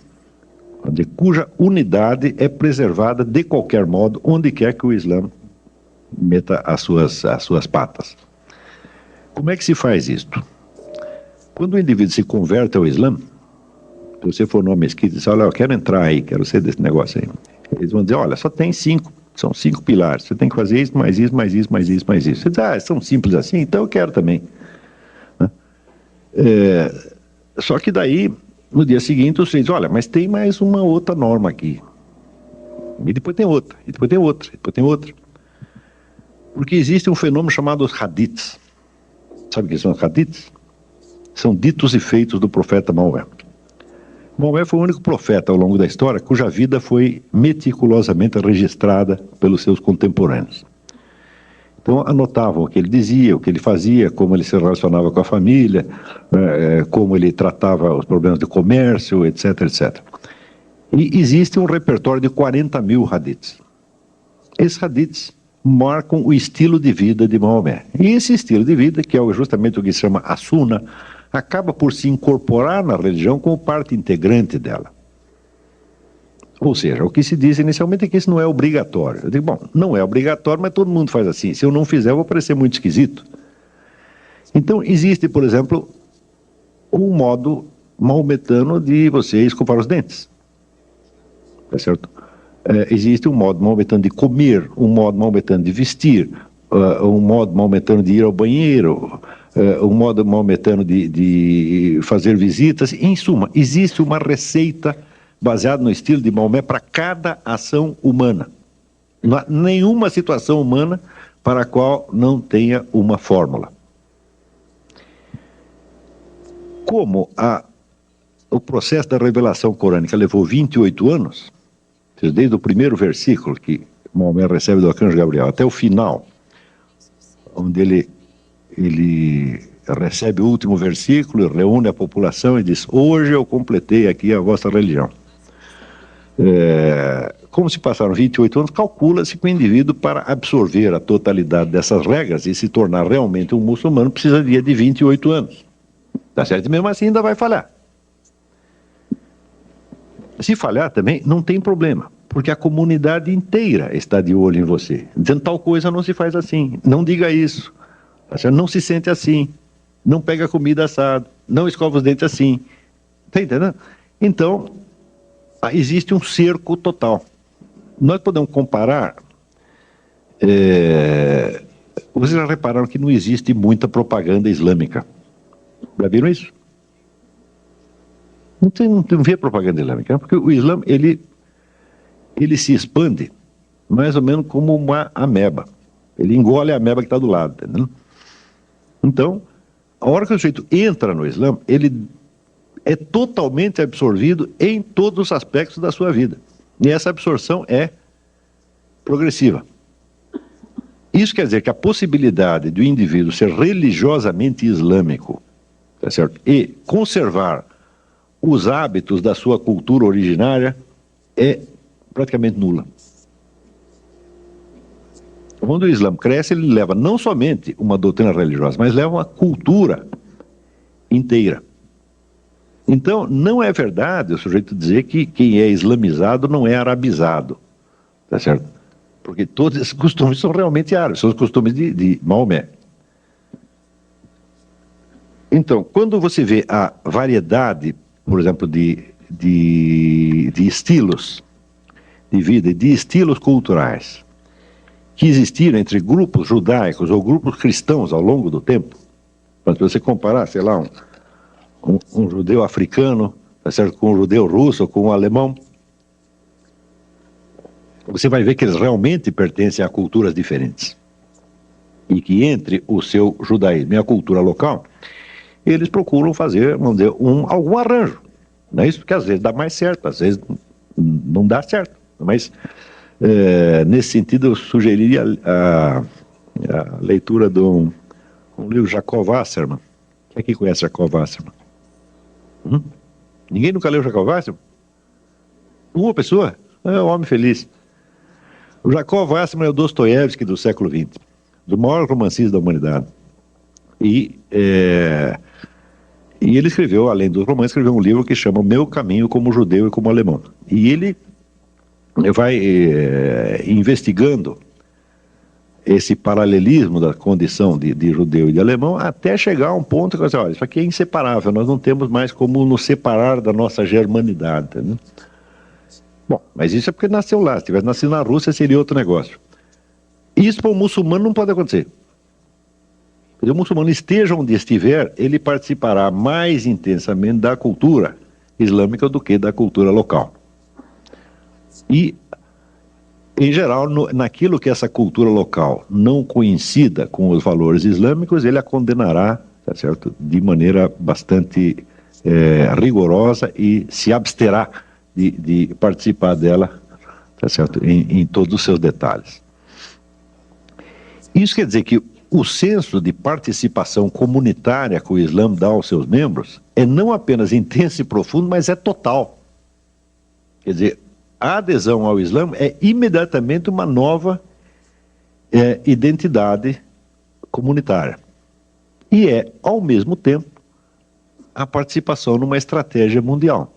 cuja unidade é preservada de qualquer modo, onde quer que o Islã meta as suas patas. Como é que se faz isto? Quando o indivíduo se converte ao Islã, se você for numa mesquita e diz, olha, eu quero entrar aí, quero ser desse negócio aí, eles vão dizer, olha, só tem são 5 pilares, você tem que fazer isso, mais isso, mais isso, mais isso, mais isso. Você diz, são simples assim, então eu quero também. Só que daí, no dia seguinte, você diz, olha, mas tem mais uma outra norma aqui. E depois tem outra, e depois tem outra, e depois tem outra. Porque existe um fenômeno chamado os hadiths. Sabe o que são os hadiths? São ditos e feitos do profeta Maomé. Maomé foi o único profeta ao longo da história cuja vida foi meticulosamente registrada pelos seus contemporâneos. Então anotavam o que ele dizia, o que ele fazia, como ele se relacionava com a família, como ele tratava os problemas de comércio, etc, etc. E existe um repertório de 40 mil hadiths. Esses hadiths marcam o estilo de vida de Maomé. E esse estilo de vida, que é justamente o que se chama a Sunna, acaba por se incorporar na religião como parte integrante dela. Ou seja, o que se diz inicialmente é que isso não é obrigatório. Eu digo, bom, não é obrigatório, mas todo mundo faz assim. Se eu não fizer, eu vou parecer muito esquisito. Então, existe, por exemplo, um modo maometano de você escovar os dentes. Tá certo? Existe um modo maometano de comer, um modo maometano de vestir, um modo maometano de ir ao banheiro, o modo maometano de fazer visitas. Em suma, existe uma receita baseada no estilo de Maomé para cada ação humana. Não há nenhuma situação humana para a qual não tenha uma fórmula. Como o processo da revelação corânica levou 28 anos, desde o primeiro versículo que Maomé recebe do arcanjo Gabriel até o final, onde ele recebe o último versículo, reúne a população e diz: hoje eu completei aqui a vossa religião. Como se passaram 28 anos, calcula-se que o indivíduo, para absorver a totalidade dessas regras e se tornar realmente um muçulmano, precisaria de 28 anos. Tá certo? E mesmo assim ainda vai falhar. Se falhar também, não tem problema, porque a comunidade inteira está de olho em você, dizendo: tal coisa não se faz assim, não diga isso, não se sente assim, não pega comida assada, não escova os dentes assim. Está entendendo? Então, existe um cerco total. Nós podemos comparar. Vocês já repararam que não existe muita propaganda islâmica? Já viram isso? Não vê propaganda islâmica, porque o Islã ele se expande mais ou menos como uma ameba. Ele engole a ameba que está do lado, entendeu? Então, a hora que o sujeito entra no Islã, ele é totalmente absorvido em todos os aspectos da sua vida. E essa absorção é progressiva. Isso quer dizer que a possibilidade do indivíduo ser religiosamente islâmico, tá certo? E conservar os hábitos da sua cultura originária é praticamente nula. Quando o Islã cresce, ele leva não somente uma doutrina religiosa, mas leva uma cultura inteira. Então, não é verdade o sujeito dizer que quem é islamizado não é arabizado, tá certo? Porque todos esses costumes são realmente árabes, são os costumes de Maomé. Então, quando você vê a variedade, por exemplo, de estilos de vida e de estilos culturais que existiram entre grupos judaicos ou grupos cristãos ao longo do tempo, para você comparar, sei lá, um judeu africano, tá certo, com um judeu russo ou com um alemão, você vai ver que eles realmente pertencem a culturas diferentes. E que entre o seu judaísmo e a cultura local, eles procuram fazer, vamos dizer, algum arranjo. Não é isso? Porque às vezes dá mais certo, às vezes não dá certo. Mas, nesse sentido, eu sugeriria a leitura de um livro, Jacob Wasserman. Quem aqui conhece Jacob Wasserman? Ninguém nunca leu Jacob Wasserman? Uma pessoa? É um homem feliz. O Jacob Wasserman é o Dostoiévski do século XX, do maior romancista da humanidade. E ele escreveu, além dos romances, escreveu um livro que chama O Meu Caminho como Judeu e como Alemão. E ele vai investigando esse paralelismo da condição de judeu e de alemão até chegar a um ponto que você olha, isso aqui é inseparável, nós não temos mais como nos separar da nossa germanidade. Né? Bom, mas isso é porque nasceu lá. Se tivesse nascido na Rússia, seria outro negócio. Isso para o muçulmano não pode acontecer. Se o muçulmano esteja onde estiver, ele participará mais intensamente da cultura islâmica do que da cultura local. E, em geral, naquilo que essa cultura local não coincida com os valores islâmicos, ele a condenará, tá certo, de maneira bastante rigorosa e se absterá de participar dela, tá certo, em todos os seus detalhes. Isso quer dizer que o senso de participação comunitária que o Islã dá aos seus membros é não apenas intenso e profundo, mas é total. Quer dizer, a adesão ao Islã é imediatamente uma nova identidade comunitária. E é, ao mesmo tempo, a participação numa estratégia mundial.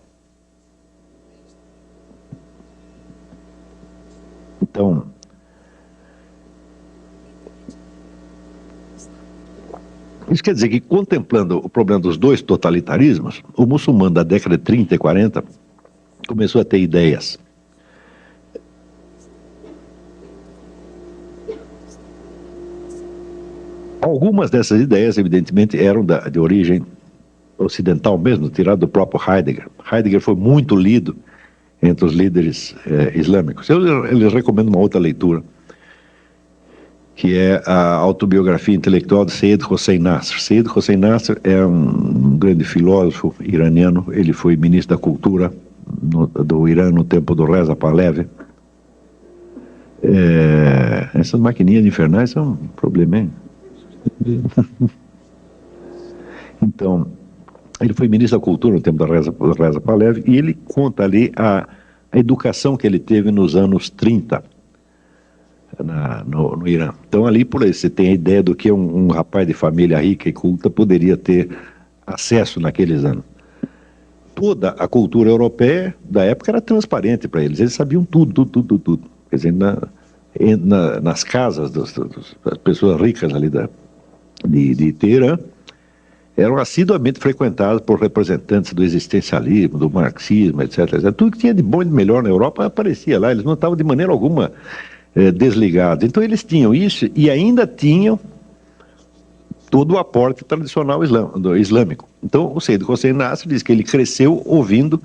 Então, isso quer dizer que, contemplando o problema dos dois totalitarismos, o muçulmano da década de 30 e 40 começou a ter ideias. Algumas dessas ideias, evidentemente, eram de origem ocidental mesmo, tirado do próprio Heidegger. Heidegger foi muito lido entre os líderes islâmicos. Eu lhes recomendo uma outra leitura, que é a autobiografia intelectual de Seyyed Hossein Nasr. Seyyed Hossein Nasr é um grande filósofo iraniano. Ele foi ministro da Cultura do Irã no tempo do Reza Pahlavi. Essas maquininhas infernais são um problema, hein? Então, ele foi ministro da Cultura no tempo do Reza Pahlavi, e ele conta ali a educação que ele teve nos anos 30 no Irã. Então, ali por aí, você tem a ideia do que um rapaz de família rica e culta poderia ter acesso naqueles anos. Toda a cultura europeia da época era transparente para eles sabiam tudo. Quer dizer, nas casas das pessoas ricas ali de Teherã, eram assiduamente frequentadas por representantes do existencialismo, do marxismo, etc. Tudo que tinha de bom e de melhor na Europa aparecia lá. Eles não estavam de maneira alguma desligados. Então eles tinham isso e ainda tinham todo o aporte tradicional islâmico. Então o Seyyed Hossein Nasr diz que ele cresceu ouvindo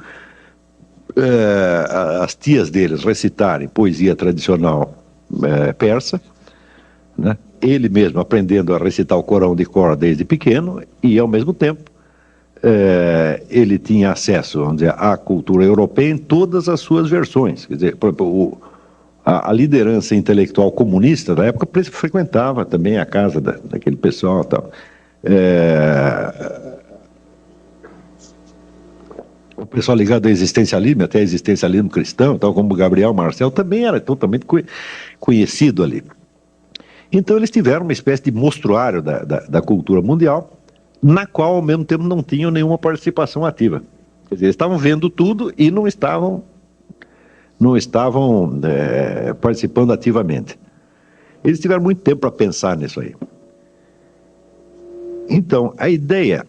as tias deles recitarem poesia tradicional persa, né? Ele mesmo aprendendo a recitar o Corão de cor desde pequeno e, ao mesmo tempo, ele tinha acesso, vamos dizer, à cultura europeia em todas as suas versões. Quer dizer, a liderança intelectual comunista da época frequentava também a casa daquele pessoal e tal. O pessoal ligado ao existencialismo, até existencialismo cristão, tal como Gabriel Marcel, também era totalmente conhecido ali. Então eles tiveram uma espécie de mostruário da cultura mundial, na qual ao mesmo tempo não tinham nenhuma participação ativa. Quer dizer, eles estavam vendo tudo e não estavam participando ativamente. Eles tiveram muito tempo para pensar nisso aí. Então, a ideia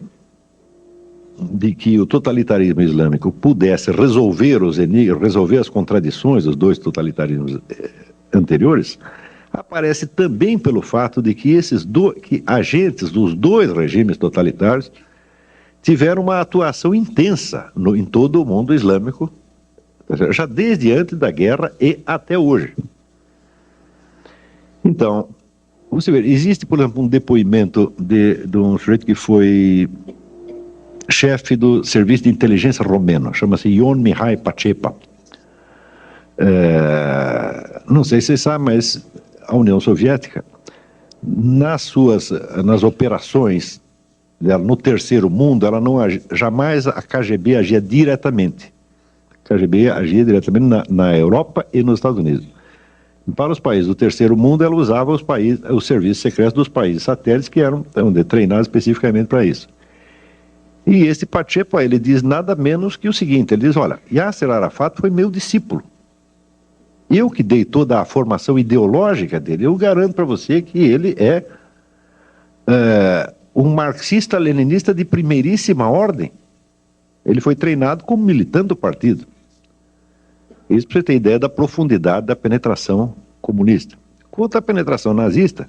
de que o totalitarismo islâmico pudesse resolver os enigmas, resolver as contradições dos dois totalitarismos anteriores, aparece também pelo fato de que que agentes dos dois regimes totalitários tiveram uma atuação intensa em todo o mundo islâmico, já desde antes da guerra e até hoje. Então, você vê, existe, por exemplo, um depoimento de um sujeito que foi chefe do serviço de inteligência romeno, chama-se Ion Mihai Pacepa. Não sei se você sabe, mas a União Soviética, nas operações dela no terceiro mundo, ela não jamais a KGB agia diretamente. A KGB agia diretamente na Europa e nos Estados Unidos. Para os países do terceiro mundo, ela usava os serviços secretos dos países satélites que eram treinados especificamente para isso. E esse Pacepa, ele diz nada menos que o seguinte, ele diz, olha, Yasser Arafat foi meu discípulo. Eu que dei toda a formação ideológica dele, eu garanto para você que ele é um marxista-leninista de primeiríssima ordem. Ele foi treinado como militante do partido. Isso para você ter ideia da profundidade da penetração comunista. Quanto à penetração nazista,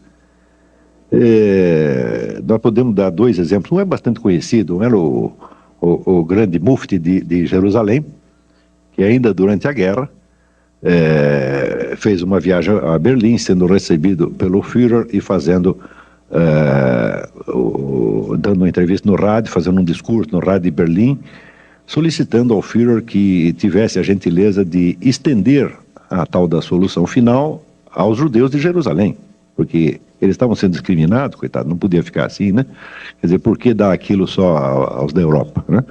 nós podemos dar dois exemplos. Um é bastante conhecido, um era o grande mufti de Jerusalém, que ainda durante a guerra fez uma viagem a Berlim, sendo recebido pelo Führer e dando uma entrevista no rádio, fazendo um discurso no rádio de Berlim, solicitando ao Führer que tivesse a gentileza de estender a tal da solução final aos judeus de Jerusalém, porque eles estavam sendo discriminados, coitado, não podia ficar assim, né? Quer dizer, por que dar aquilo só aos da Europa, né?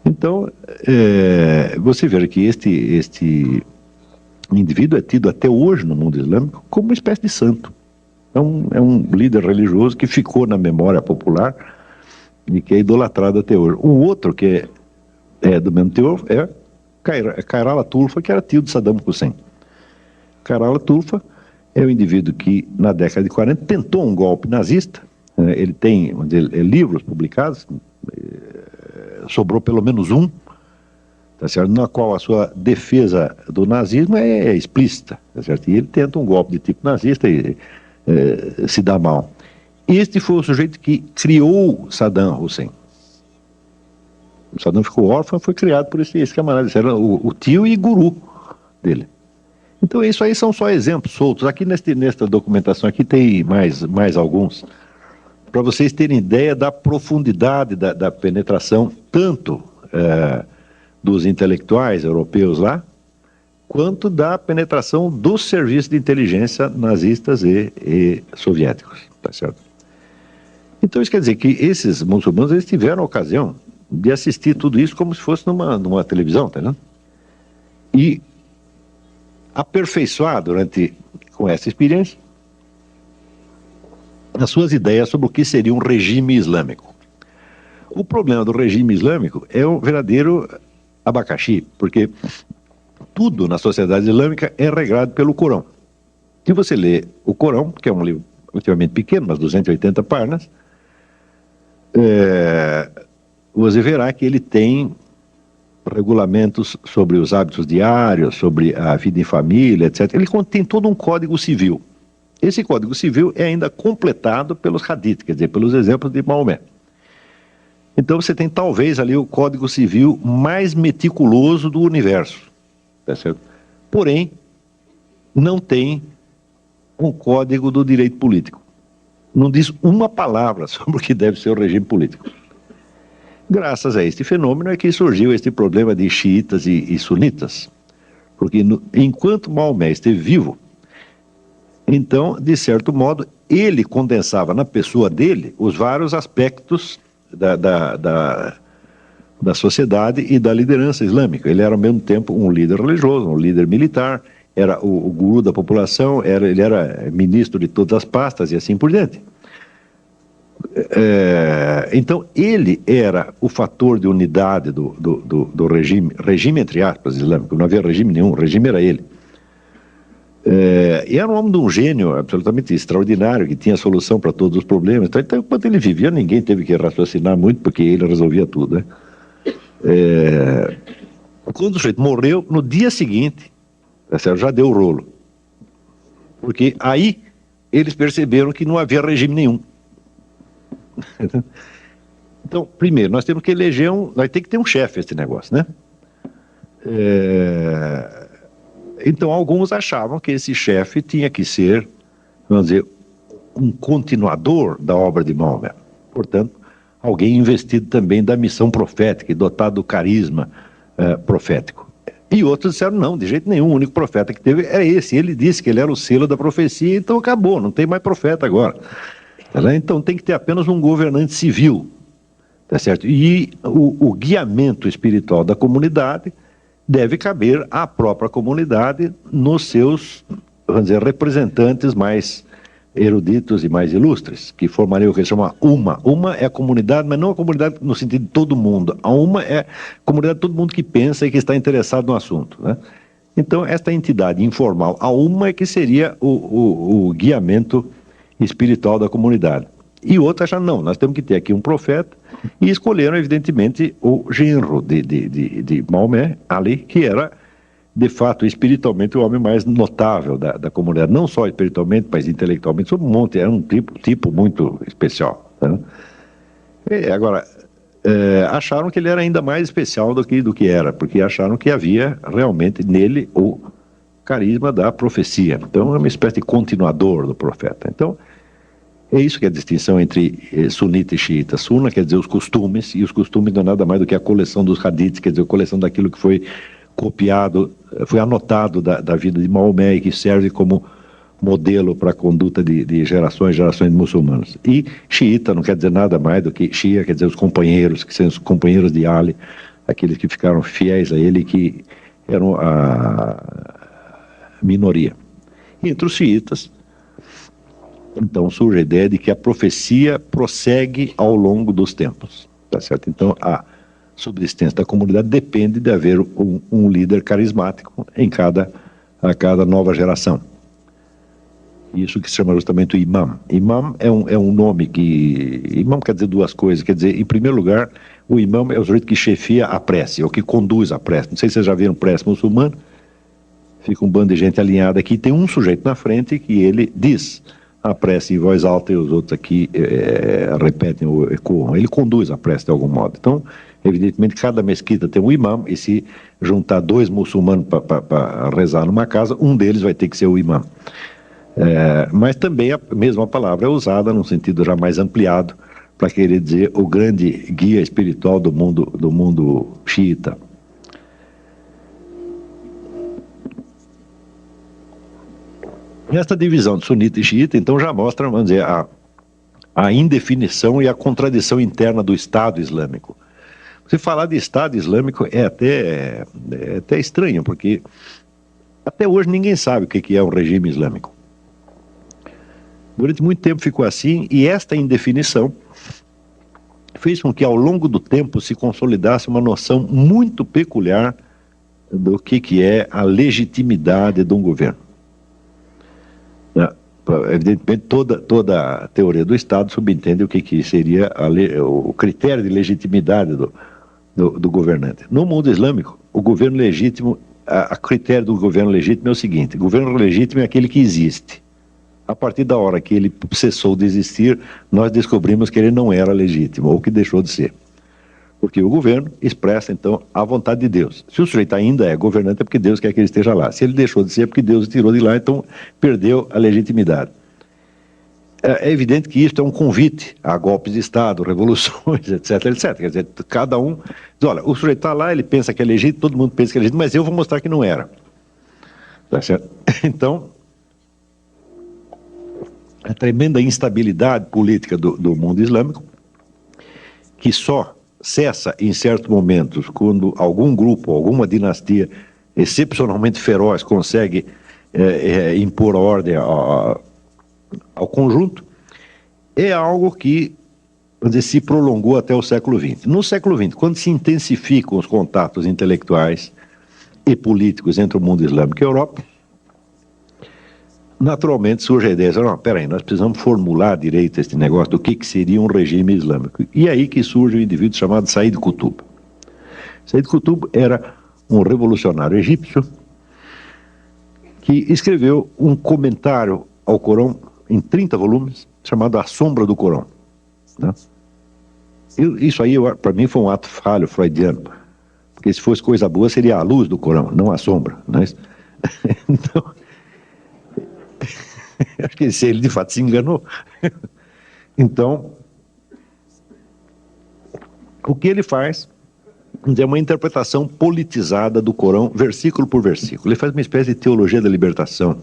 Então, você vê que este indivíduo é tido até hoje no mundo islâmico como uma espécie de santo. É um líder religioso que ficou na memória popular e que é idolatrado até hoje. Um outro que é do mesmo teor é Khairallah Tulfa, que era tio de Saddam Hussein. Khairallah Tulfa é um indivíduo que, na década de 40, tentou um golpe nazista. Ele tem, vamos dizer, livros publicados, sobrou pelo menos um, tá certo? Na qual a sua defesa do nazismo é explícita, tá certo? E ele tenta um golpe de tipo nazista e se dá mal. Este foi o sujeito que criou Saddam Hussein. O Saddam ficou órfão, foi criado por esse camarada. Esse era o tio e guru dele. Então isso aí são só exemplos soltos. Aqui nesta documentação aqui tem mais alguns, para vocês terem ideia da profundidade da penetração, tanto dos intelectuais europeus lá, quanto da penetração dos serviços de inteligência nazistas e soviéticos, tá certo? Então isso quer dizer que esses muçulmanos, eles tiveram a ocasião de assistir tudo isso como se fosse numa televisão, tá vendo? E aperfeiçoar com essa experiência as suas ideias sobre o que seria um regime islâmico. O problema do regime islâmico é um verdadeiro abacaxi, porque tudo na sociedade islâmica é regrado pelo Corão. Se você lê o Corão, que é um livro relativamente pequeno, umas 280 páginas, você verá que ele tem regulamentos sobre os hábitos diários, sobre a vida em família, etc. Ele contém todo um código civil. Esse código civil é ainda completado pelos hadith, quer dizer, pelos exemplos de Maomé. Então você tem talvez ali o código civil mais meticuloso do universo, tá certo? Porém, não tem um código do direito político. Não diz uma palavra sobre o que deve ser o regime político. Graças a este fenômeno é que surgiu este problema de xiitas e sunitas. Porque enquanto Maomé esteve vivo, então, de certo modo, ele condensava na pessoa dele os vários aspectos da sociedade e da liderança islâmica. Ele era ao mesmo tempo um líder religioso, um líder militar, era o guru da população, ele era ministro de todas as pastas e assim por diante. Então ele era o fator de unidade do regime entre aspas islâmico. Não havia regime nenhum, o regime era ele. E era um homem de um gênio absolutamente extraordinário, que tinha solução para todos os problemas. Então enquanto ele vivia, ninguém teve que raciocinar muito, porque ele resolvia tudo, né? Quando o sujeito morreu, no dia seguinte, já deu o rolo, porque aí eles perceberam que não havia regime nenhum. Então, primeiro, nós temos que eleger nós temos que ter um chefe esse negócio, né? Então, alguns achavam que esse chefe tinha que ser, vamos dizer, um continuador da obra de Maomé. Portanto, alguém investido também da missão profética e dotado do carisma profético. E outros disseram, não, de jeito nenhum, o único profeta que teve é esse. Ele disse que ele era o selo da profecia, então acabou, não tem mais profeta agora. Então tem que ter apenas um governante civil, tá certo? E o guiamento espiritual da comunidade deve caber à própria comunidade nos seus, vamos dizer, representantes mais eruditos e mais ilustres, que formariam o que se chama Uma. Uma é a comunidade, mas não a comunidade no sentido de todo mundo. A Uma é a comunidade de todo mundo que pensa e que está interessado no assunto, né? Então, esta entidade informal, a Uma, é que seria o guiamento espiritual da comunidade. E outra acharam, não, nós temos que ter aqui um profeta, e escolheram, evidentemente, o genro de Maomé, Ali, que era, de fato, espiritualmente, o homem mais notável da comunidade, não só espiritualmente, mas intelectualmente, sobre um monte, era um tipo muito especial, né? Agora, acharam que ele era ainda mais especial do que era, porque acharam que havia realmente nele o carisma da profecia. Então, é uma espécie de continuador do profeta. Então, é isso que é a distinção entre sunita e xiita. Sunna quer dizer os costumes, e os costumes não é nada mais do que a coleção dos hadiths, quer dizer, a coleção daquilo que foi copiado, foi anotado da vida de Maomé e que serve como modelo para a conduta de gerações e gerações de muçulmanos. E xiita não quer dizer nada mais do que Shia, quer dizer os companheiros, que são os companheiros de Ali, aqueles que ficaram fiéis a ele, que eram a minoria. E entre os xiitas, então surge a ideia de que a profecia prossegue ao longo dos tempos, tá certo? Então a subsistência da comunidade depende de haver um líder carismático a cada nova geração. Isso que se chama justamente o imam. Imam é um nome que... Imam quer dizer duas coisas, quer dizer, em primeiro lugar, o imam é o sujeito que chefia a prece, ou que conduz a prece. Não sei se vocês já viram prece muçulmana, fica um bando de gente alinhada aqui, tem um sujeito na frente que ele diz a prece em voz alta e os outros aqui repetem ou ecoam. Ele conduz a prece de algum modo. Então, evidentemente, cada mesquita tem um imã, e se juntar 2 muçulmanos para rezar numa casa, um deles vai ter que ser o imã. Mas também a mesma palavra é usada num sentido já mais ampliado para querer dizer o grande guia espiritual do mundo xiita. Esta divisão de sunita e xiita, então, já mostra, vamos dizer, a indefinição e a contradição interna do Estado Islâmico. Você falar de Estado Islâmico é até estranho, porque até hoje ninguém sabe o que é um regime islâmico. Durante muito tempo ficou assim, e esta indefinição fez com que ao longo do tempo se consolidasse uma noção muito peculiar do que é a legitimidade de um governo. Evidentemente, toda a teoria do Estado subentende o que seria o critério de legitimidade do governante. No mundo islâmico, o governo legítimo, a critério do governo legítimo é o seguinte: o governo legítimo é aquele que existe. A partir da hora que ele cessou de existir, nós descobrimos que ele não era legítimo, ou que deixou de ser. Porque o governo expressa, então, a vontade de Deus. Se o sujeito ainda é governante, é porque Deus quer que ele esteja lá. Se ele deixou de ser, é porque Deus o tirou de lá, então perdeu a legitimidade. É evidente que isto é um convite a golpes de Estado, revoluções, etc, etc. Quer dizer, cada um diz, olha, o sujeito está lá, ele pensa que é legítimo, todo mundo pensa que é legítimo, mas eu vou mostrar que não era. Tá certo? Então, a tremenda instabilidade política do mundo islâmico, que só cessa em certos momentos quando algum grupo, alguma dinastia excepcionalmente feroz consegue impor ordem ao conjunto, é algo que, vamos dizer, se prolongou até o século XX. No século XX, quando se intensificam os contatos intelectuais e políticos entre o mundo islâmico e a Europa, naturalmente surge a ideia, não, peraí, nós precisamos formular direito este negócio do que seria um regime islâmico. E aí que surge um indivíduo chamado Said Qutb. Said Qutb era um revolucionário egípcio que escreveu um comentário ao Corão em 30 volumes, chamado A Sombra do Corão. Né? Isso aí, para mim, foi um ato falho freudiano, porque se fosse coisa boa, seria a luz do Corão, não a sombra. Né? Então, acho que ele de fato se enganou. Então, o que ele faz é uma interpretação politizada do Corão, versículo por versículo. Ele faz uma espécie de teologia da libertação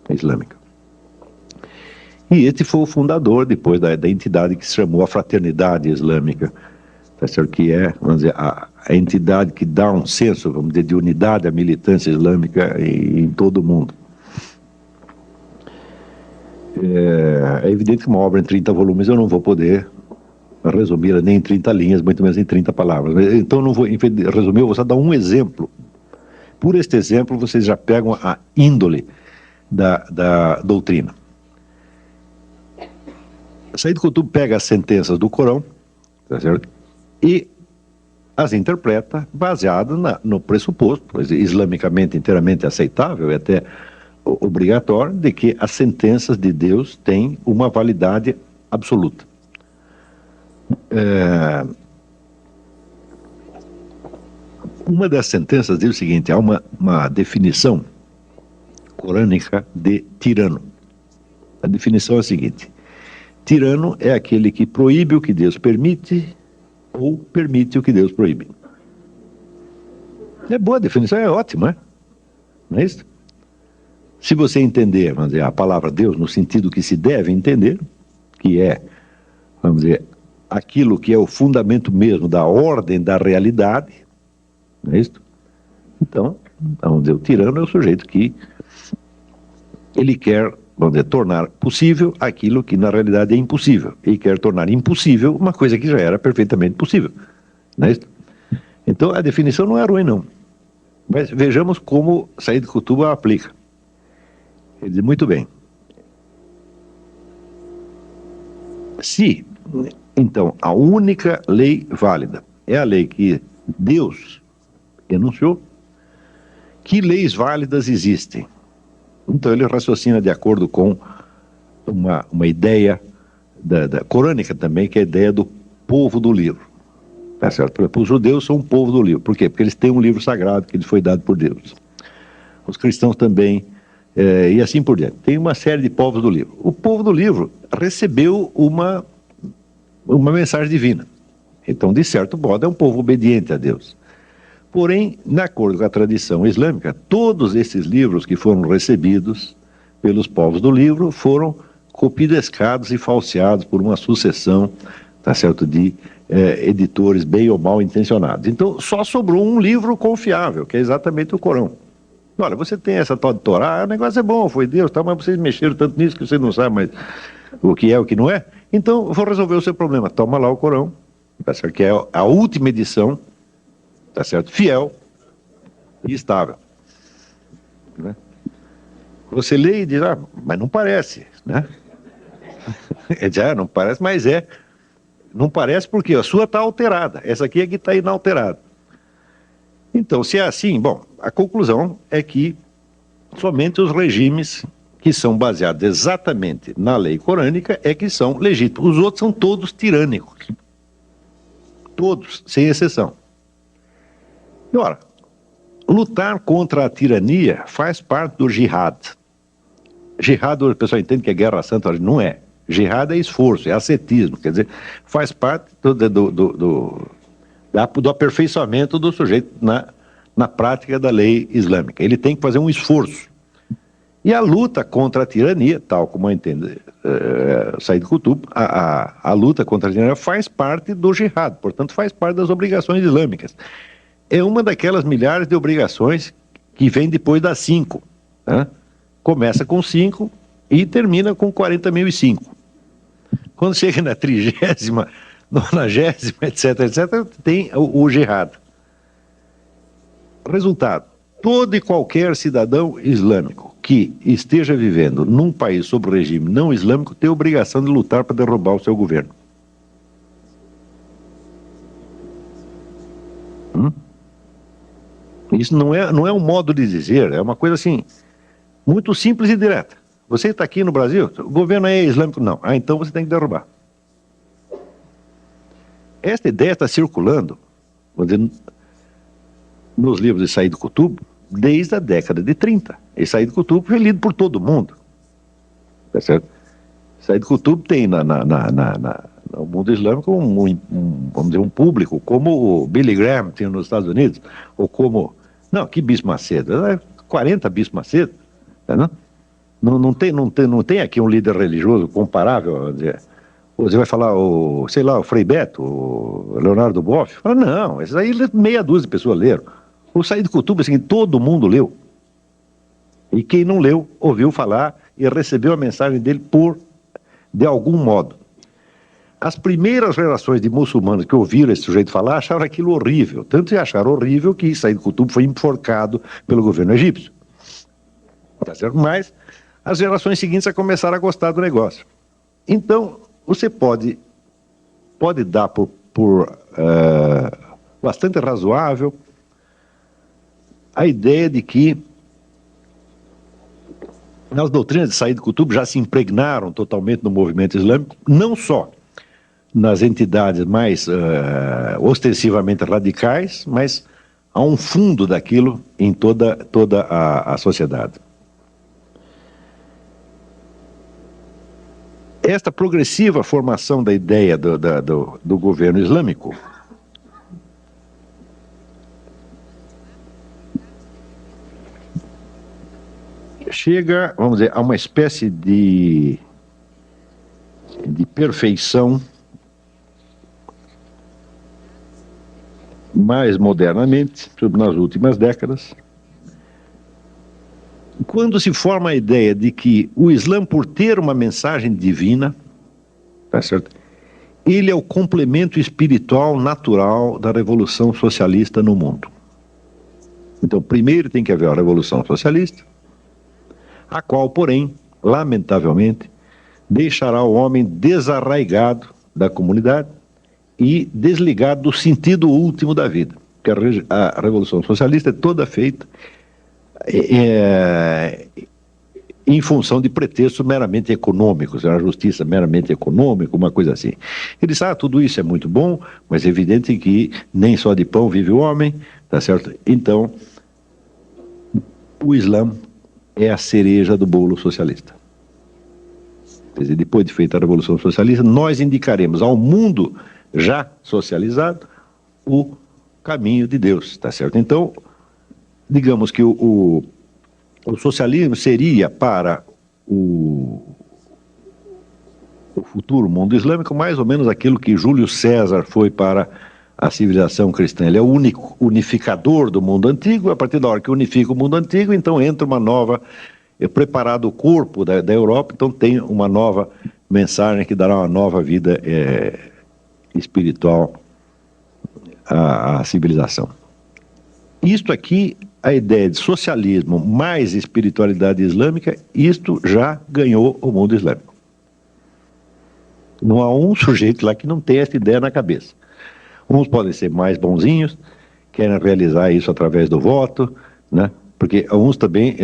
islâmica. E este foi o fundador, depois, da entidade que se chamou a Fraternidade Islâmica, tá certo? Que é, vamos dizer, a entidade que dá um senso, vamos dizer, de unidade à militância islâmica em todo o mundo. É evidente que uma obra em 30 volumes eu não vou poder resumi-la nem em 30 linhas, muito menos em 30 palavras. Então eu não vou resumir, eu vou só dar um exemplo. Por este exemplo, vocês já pegam a índole da doutrina. Said Qutb pega as sentenças do Corão, tá certo? E as interpreta baseado no pressuposto, islamicamente inteiramente aceitável e até obrigatório, de que as sentenças de Deus têm uma validade absoluta. Uma das sentenças diz o seguinte: há uma definição corânica de tirano. A definição é a seguinte: tirano é aquele que proíbe o que Deus permite ou permite o que Deus proíbe. É boa a definição, é ótima, não é isso? Se você entender, vamos dizer, a palavra Deus no sentido que se deve entender, que é, vamos dizer, aquilo que é o fundamento mesmo da ordem da realidade, não é isso? Então, vamos dizer, o tirano é o sujeito que ele quer, vamos dizer, tornar possível aquilo que na realidade é impossível. Ele quer tornar impossível uma coisa que já era perfeitamente possível, não é isso? Então, a definição não é ruim, não. Mas vejamos como Said Qutb a aplica. Ele diz, muito bem. Se, então, a única lei válida é a lei que Deus enunciou, que leis válidas existem? Então ele raciocina de acordo com uma ideia da corânica também, que é a ideia do povo do livro. Tá certo? Por exemplo, os judeus são um povo do livro. Por quê? Porque eles têm um livro sagrado que lhes foi dado por Deus. Os cristãos também, e assim por diante. Tem uma série de povos do livro. O povo do livro recebeu uma mensagem divina. Então, de certo modo, é um povo obediente a Deus. Porém, de acordo com a tradição islâmica, todos esses livros que foram recebidos pelos povos do livro foram copidescados e falseados por uma sucessão, tá certo, de editores bem ou mal intencionados. Então, só sobrou um livro confiável, que é exatamente o Corão. Olha, você tem essa tal de Torá, o negócio é bom, foi Deus, tá, mas vocês mexeram tanto nisso que você não sabe mais o que é o que não é. Então, eu vou resolver o seu problema. Toma lá o Corão, tá certo, que é a última edição, tá certo, fiel e estável. Né? Você lê e diz, mas não parece, né? Não parece, mas é. Não parece porque a sua está alterada. Essa aqui é que está inalterada. Então, se é assim, bom, a conclusão é que somente os regimes que são baseados exatamente na lei corânica é que são legítimos. Os outros são todos tirânicos. Todos, sem exceção. E, ora, lutar contra a tirania faz parte do jihad. Jihad, o pessoal entende que é guerra santa, não é. Jihad é esforço, é ascetismo, quer dizer, faz parte do aperfeiçoamento do sujeito na prática da lei islâmica. Ele tem que fazer um esforço. E a luta contra a tirania, tal como entende Said Qutb, a luta contra a tirania faz parte do jihad, portanto faz parte das obrigações islâmicas. É uma daquelas milhares de obrigações que vem depois das 5. Né? Começa com 5 e termina com 40.005. Quando chega na 30ª, 90ª, etc., tem o jihad. Resultado, todo e qualquer cidadão islâmico que esteja vivendo num país sob regime não islâmico tem a obrigação de lutar para derrubar o seu governo. Isso não é um modo de dizer, é uma coisa assim, muito simples e direta. Você está aqui no Brasil, o governo é islâmico? Não. Então você tem que derrubar. Esta ideia está circulando, vou dizer, nos livros de Said Qutb desde a década de 30. E Said Qutb foi lido por todo mundo. Tá certo? Said Qutb tem no mundo islâmico vamos dizer, um público como o Billy Graham tinha nos Estados Unidos, ou como... Não, que Bispo Macedo? 40 Bispo Macedo. Tá, não tem aqui um líder religioso comparável. Você vai falar, o Frei Beto, o Leonardo Boff? Fala, não, esses aí meia dúzia de pessoas leram. O Said Qutb, assim, todo mundo leu. E quem não leu, ouviu falar e recebeu a mensagem dele de algum modo. As primeiras gerações de muçulmanos que ouviram esse sujeito falar acharam aquilo horrível. Tanto acharam horrível que Said Qutb foi enforcado pelo governo egípcio. Tá certo? Mas as gerações seguintes começaram a gostar do negócio. Então, você pode dar por bastante razoável a ideia de que as doutrinas de Said Qutb já se impregnaram totalmente no movimento islâmico, não só nas entidades mais ostensivamente radicais, mas há um fundo daquilo em toda a sociedade. Esta progressiva formação da ideia do governo islâmico chega, vamos dizer, a uma espécie de perfeição mais modernamente, nas últimas décadas, quando se forma a ideia de que o Islã, por ter uma mensagem divina, tá certo? Ele é o complemento espiritual natural da revolução socialista no mundo. Então, primeiro tem que haver a revolução socialista, a qual, porém, lamentavelmente, deixará o homem desarraigado da comunidade e desligado do sentido último da vida. Porque a revolução socialista é toda feita em função de pretextos meramente econômicos, a justiça meramente econômica, uma coisa assim. Ele disse, tudo isso é muito bom, mas é evidente que nem só de pão vive o homem, tá certo? Então, o Islã é a cereja do bolo socialista. Quer dizer, depois de feita a Revolução Socialista, nós indicaremos ao mundo já socializado o caminho de Deus, tá certo? Então, digamos que o socialismo seria para o futuro mundo islâmico mais ou menos aquilo que Júlio César foi para a civilização cristã. Ele é o único unificador do mundo antigo. A partir da hora que unifica o mundo antigo, então entra uma nova, preparado o corpo da Europa, então tem uma nova mensagem que dará uma nova vida espiritual à civilização. Isto aqui, a ideia de socialismo mais espiritualidade islâmica, isto já ganhou o mundo islâmico. Não há um sujeito lá que não tenha essa ideia na cabeça. Uns podem ser mais bonzinhos, querem realizar isso através do voto, né? Porque uns também,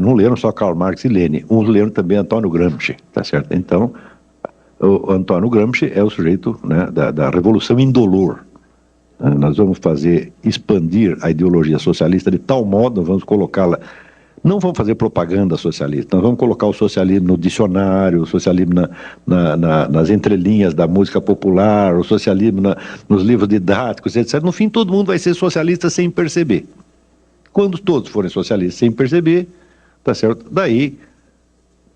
não leram só Karl Marx e Lenin, uns leram também Antônio Gramsci, tá certo? Então, o Antônio Gramsci é o sujeito, né, da Revolução Indolor. Nós vamos expandir a ideologia socialista de tal modo, vamos colocá-la, não vamos fazer propaganda socialista, nós vamos colocar o socialismo no dicionário, o socialismo nas entrelinhas da música popular, o socialismo nos livros didáticos, etc. No fim, todo mundo vai ser socialista sem perceber. Quando todos forem socialistas sem perceber, tá certo? Daí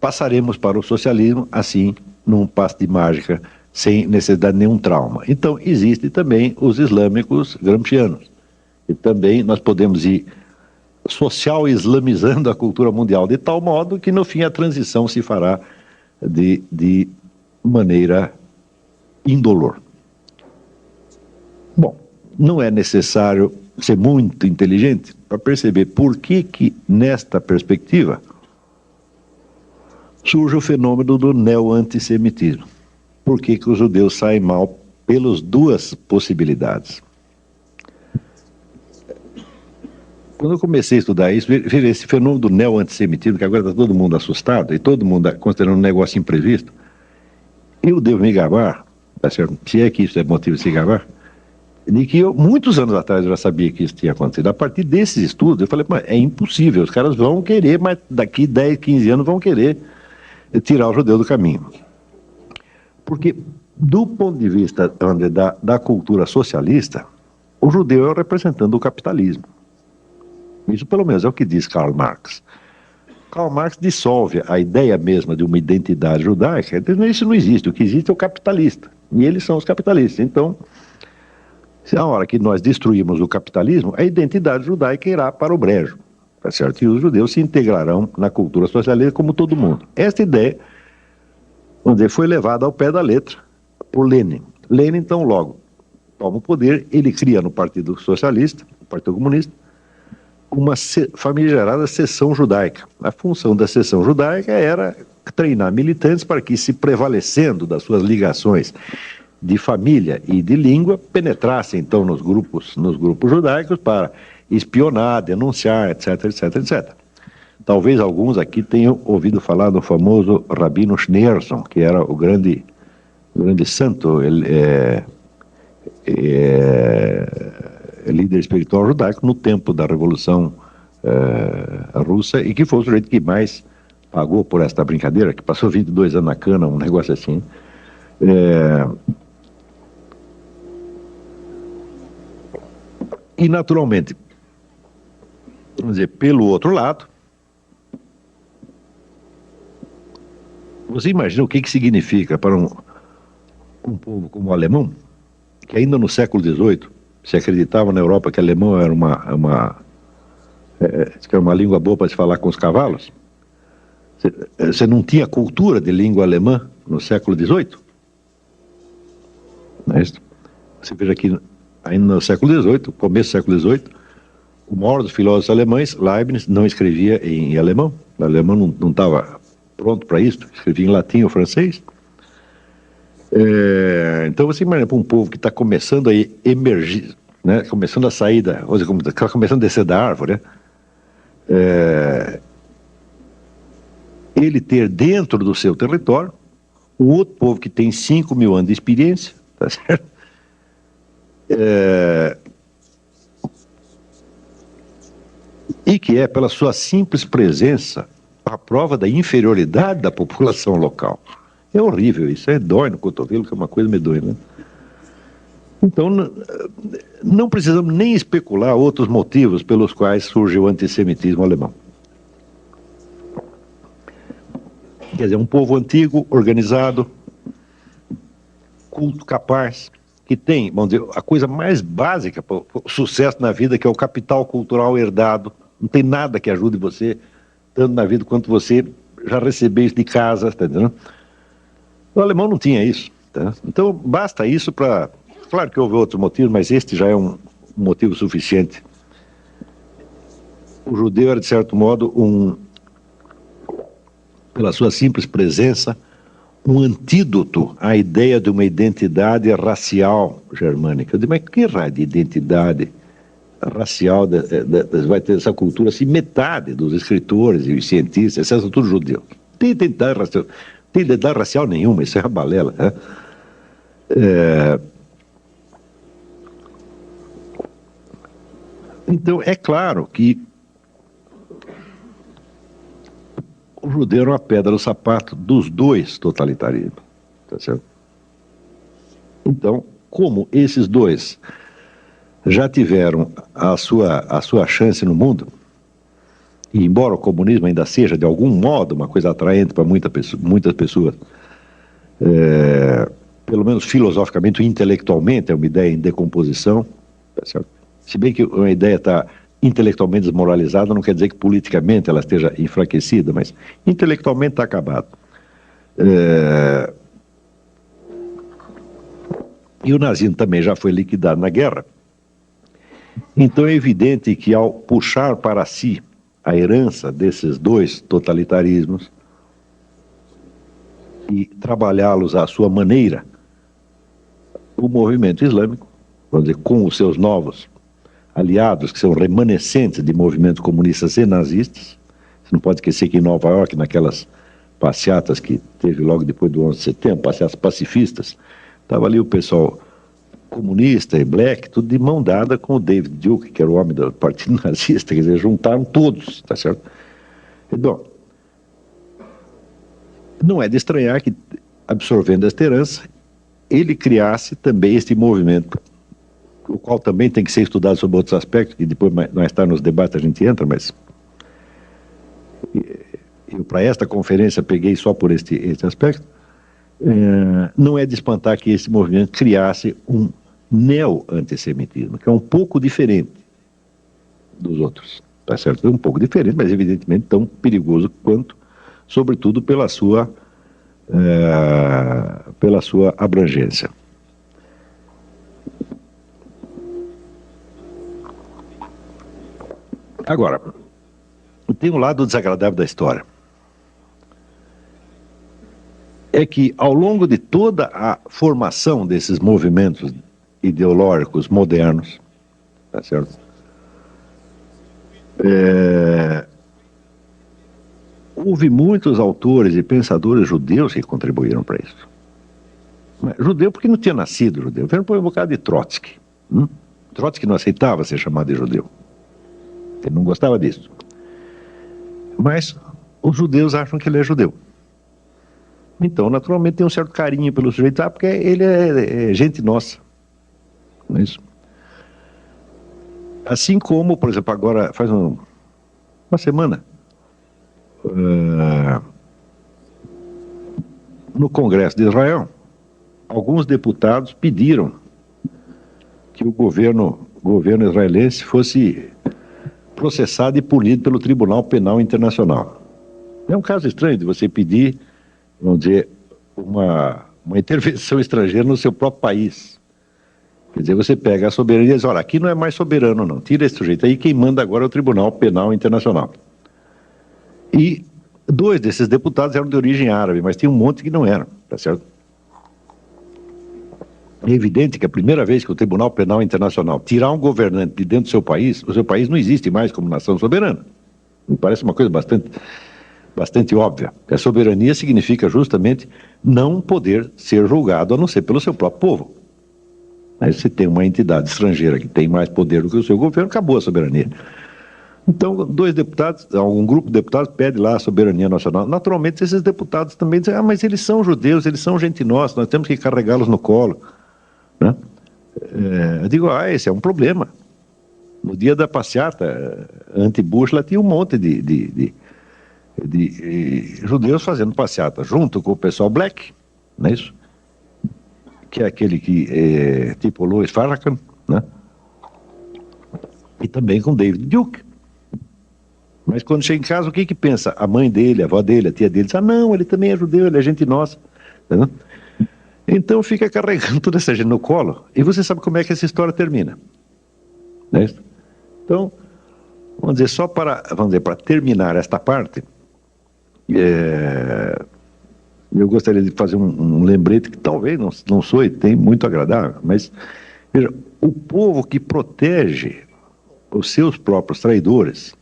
passaremos para o socialismo, assim, num passe de mágica, sem necessidade de nenhum trauma. Então, existem também os islâmicos gramscianos. E também nós podemos ir social islamizando a cultura mundial de tal modo que, no fim, a transição se fará de maneira indolor. Bom, não é necessário ser muito inteligente para perceber por que nesta perspectiva, surge o fenômeno do neo-antissemitismo. Por que os judeus saem mal pelas duas possibilidades? Quando eu comecei a estudar isso, veja esse fenômeno do neo-antissemitismo, que agora está todo mundo assustado, e todo mundo considerando um negócio imprevisto, eu devo me gabar, tá certo? Se é que isso é motivo de se gabar, de que muitos anos atrás eu já sabia que isso tinha acontecido. A partir desses estudos, eu falei, mas é impossível, os caras vão querer, mas daqui 10, 15 anos vão querer tirar o judeu do caminho. Porque, do ponto de vista da cultura socialista, o judeu é o representante do capitalismo. Isso, pelo menos, é o que diz Karl Marx. Karl Marx dissolve a ideia mesma de uma identidade judaica. Isso não existe. O que existe é o capitalista. E eles são os capitalistas. Então, se a hora que nós destruímos o capitalismo, a identidade judaica irá para o brejo. Tá certo? E os judeus se integrarão na cultura socialista como todo mundo. Esta ideia, vamos dizer, foi levada ao pé da letra por Lenin. Lenin, então, logo toma o poder, ele cria no Partido Socialista, no Partido Comunista, uma famigerada seção judaica. A função da seção judaica era treinar militantes para que, se prevalecendo das suas ligações de família e de língua, penetrassem então nos grupos judaicos para espionar, denunciar, etc, etc, etc. Talvez alguns aqui tenham ouvido falar do famoso Rabino Schneerson, que era o grande santo, líder espiritual judaico no tempo da Revolução Russa, e que foi o sujeito que mais pagou por esta brincadeira, que passou 22 anos na cana, um negócio assim. E, naturalmente, vamos dizer, pelo outro lado, você imagina o que significa para um povo como o alemão, que ainda no século XVIII se acreditava na Europa que alemão era uma língua boa para se falar com os cavalos. Você não tinha cultura de língua alemã no século XVIII? Não é isso? Você veja que ainda no século XVIII, começo do século XVIII, o maior dos filósofos alemães, Leibniz, não escrevia em alemão. O alemão não estava pronto para isso, escrevia em latim ou francês. Então você imagina para um povo que está começando a emergir, né, começando a sair começando a descer da árvore, né, ele ter dentro do seu território um outro povo que tem 5.000 anos de experiência, tá certo? E que é, pela sua simples presença, a prova da inferioridade da população local. É horrível isso, dói no cotovelo, que é uma coisa medonha, né? Então, não precisamos nem especular outros motivos pelos quais surge o antissemitismo alemão. Quer dizer, um povo antigo, organizado, culto, capaz, que tem, vamos dizer, a coisa mais básica para o sucesso na vida, que é o capital cultural herdado. Não tem nada que ajude você, tanto na vida quanto você já recebeu isso de casa, tá entendendo? O alemão não tinha isso, tá? Então, basta isso para... Claro que houve outros motivos, mas este já é um motivo suficiente. O judeu era, de certo modo, pela sua simples presença, um antídoto à ideia de uma identidade racial germânica. Eu digo, mas que raio de identidade racial vai ter essa cultura? Assim, metade dos escritores e os cientistas, esses são todos judeus. Tem identidade racial nenhuma, isso é uma balela, né? Então, é claro que o judeu era uma pedra no sapato dos dois totalitarismos, tá certo? Então, como esses dois já tiveram a sua chance no mundo, e embora o comunismo ainda seja, de algum modo, uma coisa atraente para muitas pessoas, pelo menos filosoficamente ou intelectualmente, é uma ideia em decomposição, tá certo? Se bem que uma ideia está intelectualmente desmoralizada, não quer dizer que politicamente ela esteja enfraquecida, mas intelectualmente está acabado. E o nazismo também já foi liquidado na guerra. Então é evidente que, ao puxar para si a herança desses dois totalitarismos e trabalhá-los à sua maneira, o movimento islâmico, vamos dizer, com os seus novos aliados, que são remanescentes de movimentos comunistas e nazistas. Você não pode esquecer que em Nova York, naquelas passeatas que teve logo depois do 11 de setembro, passeatas pacifistas, estava ali o pessoal comunista e black, tudo de mão dada com o David Duke, que era o homem do partido nazista, quer dizer, juntaram todos, tá certo? Então, não é de estranhar que, absorvendo esta herança, ele criasse também este movimento, o qual também tem que ser estudado sob outros aspectos, que depois mais tarde nos debates a gente entra, mas eu para esta conferência peguei só por este aspecto. Não é de espantar que esse movimento criasse um neo-antissemitismo, que é um pouco diferente dos outros, tá certo? É um pouco diferente, mas evidentemente tão perigoso quanto, sobretudo pela sua abrangência. Agora, tem um lado desagradável da história. É que, ao longo de toda a formação desses movimentos ideológicos modernos, tá certo? Houve muitos autores e pensadores judeus que contribuíram para isso. Judeu porque não tinha nascido judeu. Foi um bocado de Trotsky. Trotsky não aceitava ser chamado de judeu. Ele não gostava disso. Mas os judeus acham que ele é judeu. Então, naturalmente, tem um certo carinho pelo sujeito, porque ele é gente nossa. Não é isso? Assim como, por exemplo, agora, faz uma semana, no Congresso de Israel, alguns deputados pediram que o governo israelense fosse processado e punido pelo Tribunal Penal Internacional. É um caso estranho de você pedir, vamos dizer, uma intervenção estrangeira no seu próprio país. Quer dizer, você pega a soberania e diz, olha, aqui não é mais soberano não, tira esse sujeito aí, quem manda agora é o Tribunal Penal Internacional. E 2 desses deputados eram de origem árabe, mas tinha um monte que não eram, tá certo? É evidente que a primeira vez que o Tribunal Penal Internacional tirar um governante de dentro do seu país, o seu país não existe mais como nação soberana. Me parece uma coisa bastante bastante óbvia. A soberania significa justamente não poder ser julgado a não ser pelo seu próprio povo. Aí você tem uma entidade estrangeira que tem mais poder do que o seu governo, acabou a soberania. Então, dois deputados, um grupo de deputados pede lá a soberania nacional. Naturalmente, esses deputados também dizem, mas eles são judeus, eles são gente nossa, nós temos que carregá-los no colo. Né? Eu digo, esse é um problema. No dia da passeata anti-Bush, lá tinha um monte de judeus fazendo passeata, junto com o pessoal black, não é isso? Que é aquele que, tipo Louis Farrakhan, né? E também com David Duke. Mas quando chega em casa, o que pensa? A mãe dele, a avó dele, a tia dele, diz, não, ele também é judeu, ele é gente nossa. Entendeu? Então fica carregando toda essa gente no colo, e você sabe como é que essa história termina. Não é isso? Então, vamos dizer, para terminar esta parte, eu gostaria de fazer um lembrete que talvez não soe tem muito agradável, mas veja, o povo que protege os seus próprios traidores,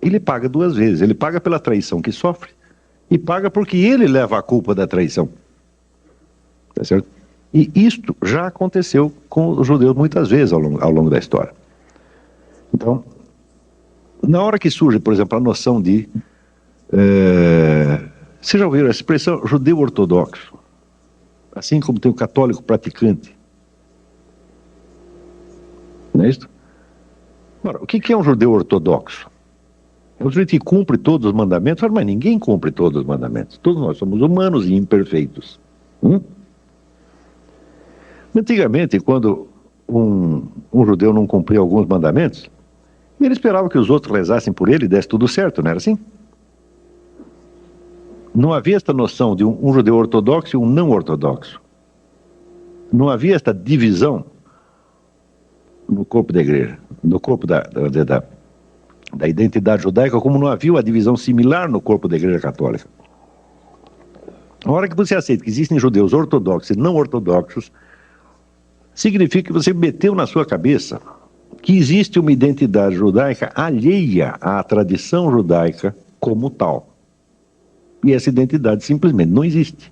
ele paga duas vezes. Ele paga pela traição que sofre e paga porque ele leva a culpa da traição. Tá certo? E isto já aconteceu com os judeus muitas vezes ao longo da história. Então, na hora que surge, por exemplo, a noção de... vocês já ouviram a expressão judeu ortodoxo? Assim como tem o católico praticante. Não é isso? Agora, o que é um judeu ortodoxo? É um sujeito que cumpre todos os mandamentos, mas ninguém cumpre todos os mandamentos. Todos nós somos humanos e imperfeitos. Antigamente, quando um judeu não cumpria alguns mandamentos, ele esperava que os outros rezassem por ele e desse tudo certo, não era assim? Não havia esta noção de um judeu ortodoxo e um não ortodoxo. Não havia esta divisão no corpo da igreja, no corpo da identidade judaica, como não havia uma divisão similar no corpo da igreja católica. A hora que você aceita que existem judeus ortodoxos e não ortodoxos, significa que você meteu na sua cabeça que existe uma identidade judaica alheia à tradição judaica como tal. E essa identidade simplesmente não existe.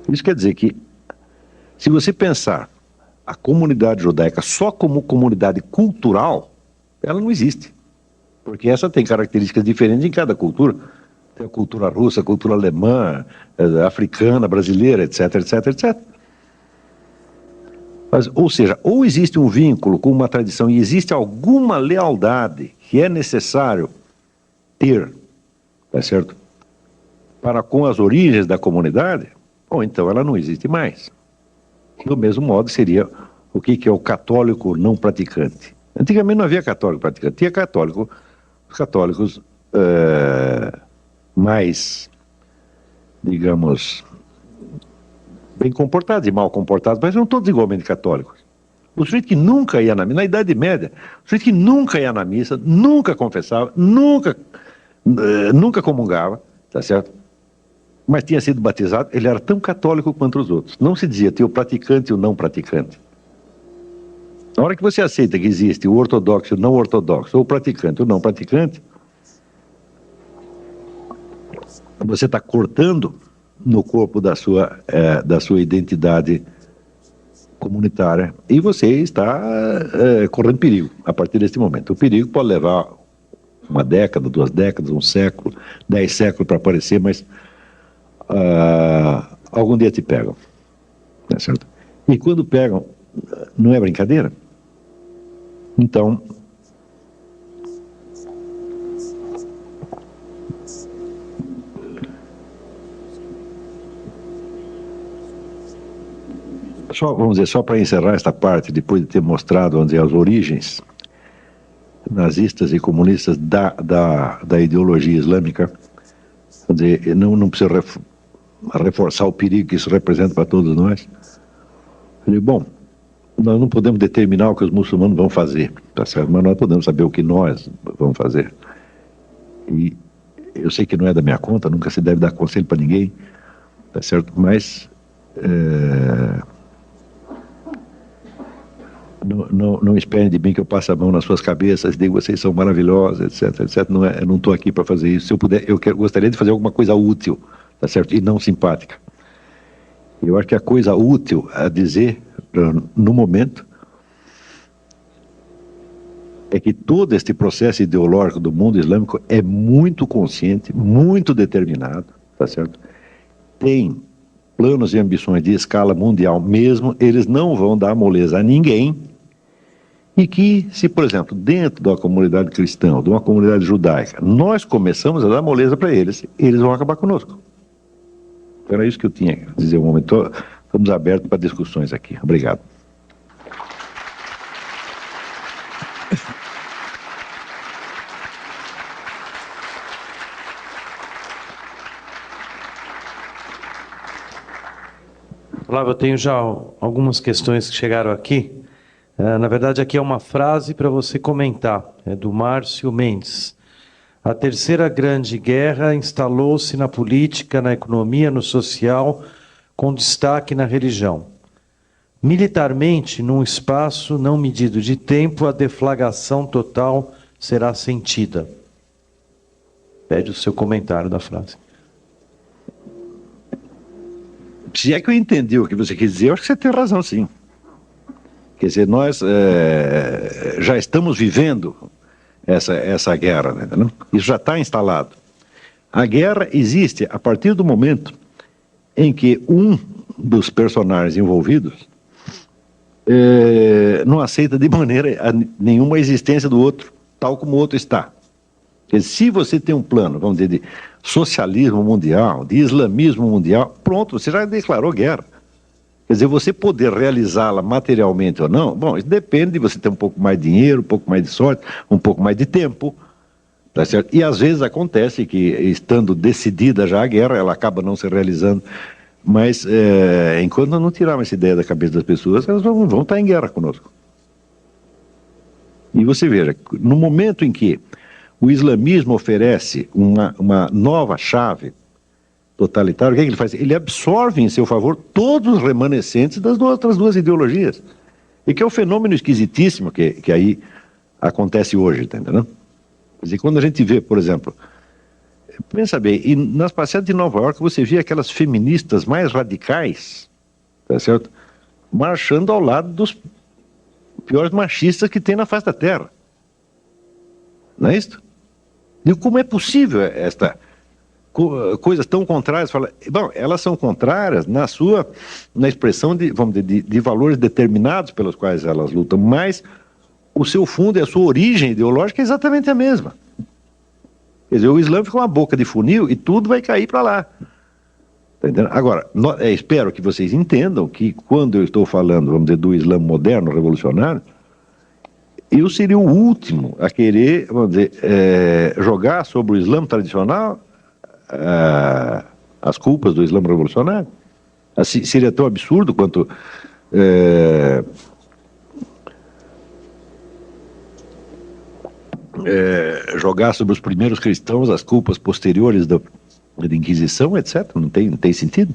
Isso quer dizer que, se você pensar a comunidade judaica só como comunidade cultural, ela não existe. Porque essa tem características diferentes em cada cultura. Tem a cultura russa, a cultura alemã, africana, brasileira, etc, etc, etc. Mas, ou seja, ou existe um vínculo com uma tradição e existe alguma lealdade que é necessário ter, tá certo? Para com as origens da comunidade, ou então ela não existe mais. Do mesmo modo seria o que é o católico não praticante. Antigamente não havia católico praticante, tinha os católicos mais, digamos, bem comportados e mal comportados, mas não todos igualmente católicos. O sujeito que nunca ia na Idade Média, o sujeito que nunca ia na missa, nunca confessava, nunca comungava, tá certo? Mas tinha sido batizado, ele era tão católico quanto os outros. Não se dizia, tem o praticante e o não praticante. Na hora que você aceita que existe o ortodoxo e o não ortodoxo, ou o praticante e o não praticante, você está cortando no corpo da sua identidade comunitária e você está correndo perigo a partir desse momento. O perigo pode levar uma década, 2 décadas, 1 século, 10 séculos para aparecer, mas algum dia te pegam, não é certo? E quando pegam, não é brincadeira? Então, vamos dizer, só para encerrar esta parte, depois de ter mostrado, vamos dizer, as origens nazistas e comunistas da ideologia islâmica, vamos dizer, não precisa reforçar o perigo que isso representa para todos nós. Eu digo, bom, nós não podemos determinar o que os muçulmanos vão fazer, tá certo? Mas nós podemos saber o que nós vamos fazer. E eu sei que não é da minha conta, nunca se deve dar conselho para ninguém, tá certo? Mas não esperem de mim que eu passe a mão nas suas cabeças, digo vocês são maravilhosos, etc, etc. Eu não estou aqui para fazer isso. Se eu puder, gostaria de fazer alguma coisa útil, tá certo? E não simpática. Eu acho que a coisa útil a dizer, no momento, é que todo este processo ideológico do mundo islâmico é muito consciente, muito determinado, tá certo? Tem planos e ambições de escala mundial mesmo, eles não vão dar moleza a ninguém, e que, se, por exemplo, dentro da comunidade cristã, de uma comunidade judaica, nós começamos a dar moleza para eles, eles vão acabar conosco. Era isso que eu tinha a dizer um momento. Estamos abertos para discussões aqui. Obrigado. Flávio, eu tenho já algumas questões que chegaram aqui. Na verdade, aqui é uma frase para você comentar. É do Márcio Mendes. A terceira grande guerra instalou-se na política, na economia, no social, com destaque na religião. Militarmente, num espaço não medido de tempo, a deflagração total será sentida. Pede o seu comentário da frase. Se é que eu entendi o que você quis dizer, eu acho que você tem razão, sim. Quer dizer, nós já estamos vivendo essa guerra, né? Isso já está instalado. A guerra existe a partir do momento em que um dos personagens envolvidos não aceita de maneira nenhuma a existência do outro, tal como o outro está. Quer dizer, se você tem um plano, vamos dizer, de socialismo mundial, de islamismo mundial, pronto, você já declarou guerra. Quer dizer, você poder realizá-la materialmente ou não, bom, isso depende de você ter um pouco mais de dinheiro, um pouco mais de sorte, um pouco mais de tempo, tá certo? E às vezes acontece que, estando decidida já a guerra, ela acaba não se realizando, mas enquanto não tirarmos essa ideia da cabeça das pessoas, elas vão estar em guerra conosco. E você veja, no momento em que o islamismo oferece uma nova chave totalitário, o que é que ele faz? Ele absorve em seu favor todos os remanescentes das outras duas ideologias. E que é um fenômeno esquisitíssimo que aí acontece hoje, tá entendendo? Quer dizer, quando a gente vê, por exemplo, pensa bem, e nas passeatas de Nova York você vê aquelas feministas mais radicais, tá certo? Marchando ao lado dos piores machistas que tem na face da Terra. Não é isso? E como é possível esta coisas tão contrárias? Bom, elas são contrárias na expressão vamos dizer, de valores determinados pelos quais elas lutam, mas o seu fundo e a sua origem ideológica é exatamente a mesma. Quer dizer, o Islã fica uma boca de funil e tudo vai cair para lá. Tá entendendo? Agora, espero que vocês entendam que quando eu estou falando, vamos dizer, do Islã moderno, revolucionário, eu seria o último a querer, vamos dizer, jogar sobre o Islã tradicional as culpas do Islã revolucionário. Assim, seria tão absurdo quanto jogar sobre os primeiros cristãos as culpas posteriores da Inquisição, etc. Não tem sentido.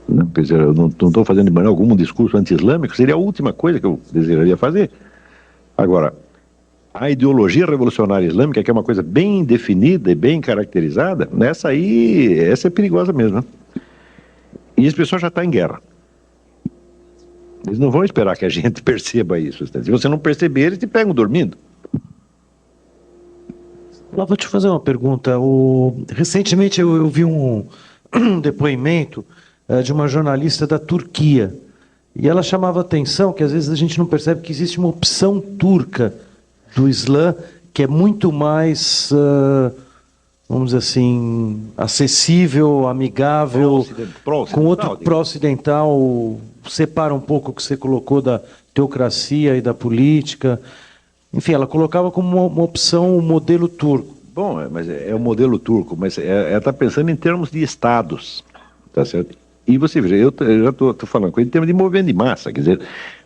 Não, quer dizer, eu não estou fazendo de maneira alguma um discurso anti-islâmico, seria a última coisa que eu desejaria fazer. Agora, a ideologia revolucionária islâmica, que é uma coisa bem definida e bem caracterizada, essa é perigosa mesmo, né? E as pessoas já estão em guerra. Eles não vão esperar que a gente perceba isso. Se você não perceber, eles te pegam dormindo. Vou te fazer uma pergunta. Recentemente eu vi um depoimento de uma jornalista da Turquia, e ela chamava a atenção que às vezes a gente não percebe que existe uma opção turca do Islã que é muito mais, vamos dizer assim, acessível, amigável, com outro pró-ocidental, separa um pouco o que você colocou da teocracia e da política. Enfim, ela colocava como uma opção o modelo turco. Bom, mas é o modelo turco, mas ela está pensando em termos de estados, tá certo? E você veja, eu já estou falando com ele em termos de movimento de massa, quer dizer,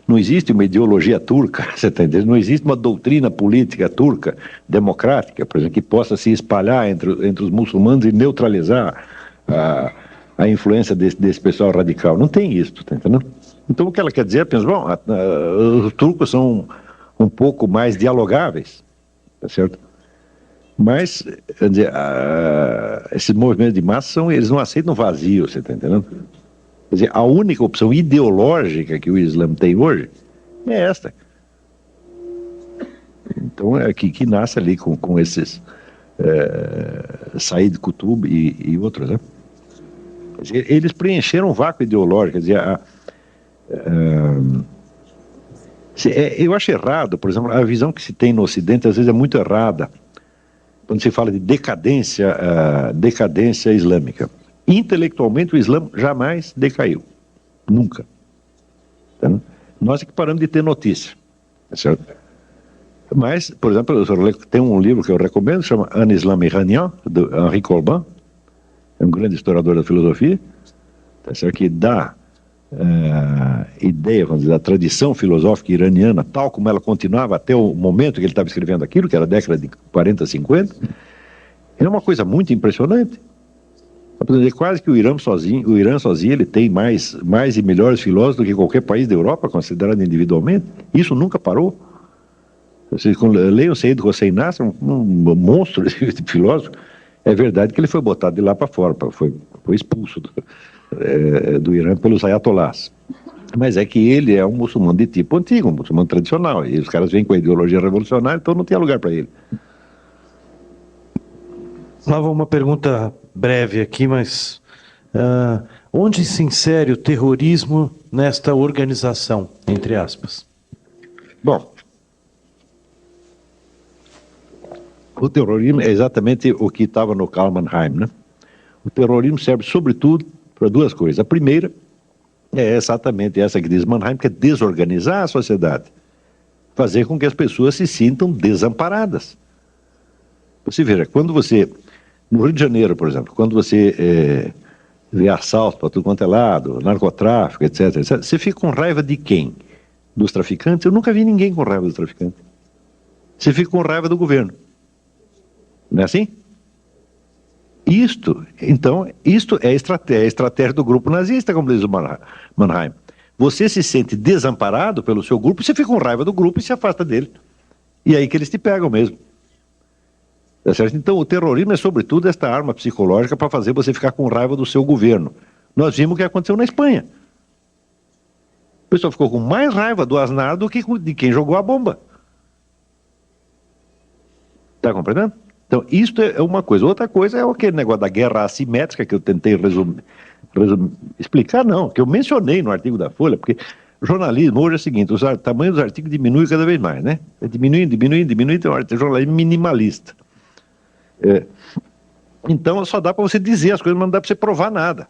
não existe uma ideologia turca, você está entendendo? Não existe uma doutrina política turca, democrática, por exemplo, que possa se espalhar entre os muçulmanos e neutralizar a influência desse pessoal radical. Não tem isso, tá entendendo? Então o que ela quer dizer é, pensa, bom, os turcos são um pouco mais dialogáveis, tá certo? Mas, quer dizer, esses movimentos de massa, eles não aceitam vazio, você está entendendo? Quer dizer, a única opção ideológica que o Islã tem hoje é esta. Então é que nasce ali com esses Said Qutb e outros, né? Quer dizer, eles preencheram um vácuo ideológico, quer dizer, eu acho errado, por exemplo, a visão que se tem no Ocidente às vezes é muito errada, quando se fala de decadência islâmica. Intelectualmente o Islã jamais decaiu, nunca. Então, nós é que paramos de ter notícia, tá certo? Mas, por exemplo, tem um livro que eu recomendo, chama Un Islam iranien, do Henri Colban, é um grande historiador da filosofia, tá certo? Que dá ideia, vamos dizer, da tradição filosófica iraniana, tal como ela continuava até o momento que ele estava escrevendo aquilo, que era a década de 40, 50, é uma coisa muito impressionante. Quase que o Irã sozinho ele tem mais e melhores filósofos do que qualquer país da Europa, considerado individualmente. Isso nunca parou. Vocês leiam o Said Hossein Nasr, um monstro de filósofo. É verdade que ele foi botado de lá para fora, foi expulso do Irã pelos ayatollahs. Mas é que ele é um muçulmano de tipo antigo, um muçulmano tradicional, e os caras vêm com a ideologia revolucionária, então não tinha lugar para ele. Lá vai uma pergunta breve aqui, mas onde se insere o terrorismo nesta organização, entre aspas? Bom, o terrorismo é exatamente o que estava no Karl Mannheim, né? O terrorismo serve sobretudo para duas coisas. A primeira é exatamente essa que diz Mannheim, que é desorganizar a sociedade, fazer com que as pessoas se sintam desamparadas. Você veja, quando você, no Rio de Janeiro, por exemplo, quando você vê assalto para tudo quanto é lado, narcotráfico, etc., você fica com raiva de quem? Dos traficantes? Eu nunca vi ninguém com raiva dos traficantes. Você fica com raiva do governo. Não é assim? Isto é a estratégia do grupo nazista, como diz o Mannheim. Você se sente desamparado pelo seu grupo, você fica com raiva do grupo e se afasta dele. E é aí que eles te pegam mesmo. Tá certo? Então o terrorismo é sobretudo esta arma psicológica para fazer você ficar com raiva do seu governo. Nós vimos o que aconteceu na Espanha. O pessoal ficou com mais raiva do Aznar do que de quem jogou a bomba. Está compreendendo? Então, isto é uma coisa. Outra coisa é aquele negócio da guerra assimétrica que eu tentei explicar, não, que eu mencionei no artigo da Folha, porque jornalismo hoje é o seguinte, o tamanho dos artigos diminui cada vez mais, né? Diminuindo, tem um jornalismo minimalista. Então, só dá para você dizer as coisas, mas não dá para você provar nada.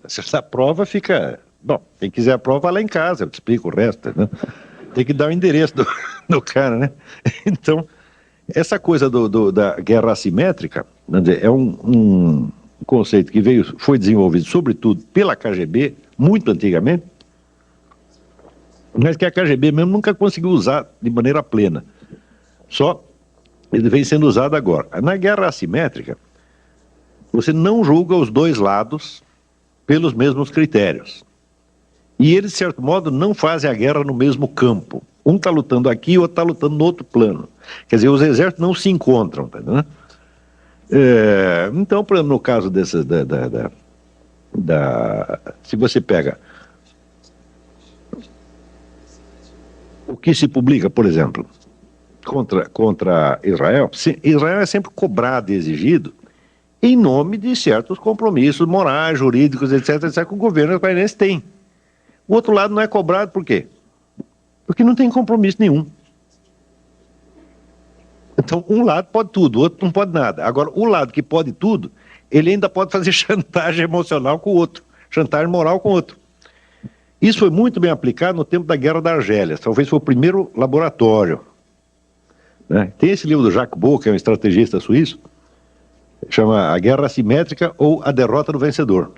Se essa prova fica... Bom, quem quiser a prova, vai lá em casa, eu te explico o resto, né? Tem que dar o endereço do cara, né? Então... Essa coisa da guerra assimétrica, é um conceito que foi desenvolvido, sobretudo, pela KGB, muito antigamente, mas que a KGB mesmo nunca conseguiu usar de maneira plena. Só ele vem sendo usado agora. Na guerra assimétrica, você não julga os dois lados pelos mesmos critérios. E eles, de certo modo, não fazem a guerra no mesmo campo. Um está lutando aqui, o outro está lutando no outro plano. Quer dizer, os exércitos não se encontram, tá, né? Então, por exemplo, no caso dessas, se você pega o que se publica, por exemplo, contra Israel, Israel é sempre cobrado e exigido em nome de certos compromissos morais, jurídicos, etc., que o governo israelense tem. O outro lado não é cobrado por quê? Porque não tem compromisso nenhum. Então, um lado pode tudo, o outro não pode nada. Agora, o lado que pode tudo, ele ainda pode fazer chantagem emocional com o outro, chantagem moral com o outro. Isso foi muito bem aplicado no tempo da Guerra da Argélia. Talvez foi o primeiro laboratório, né? Tem esse livro do Jacques Beau, que é um estrategista suíço, chama A Guerra Assimétrica ou A Derrota do Vencedor.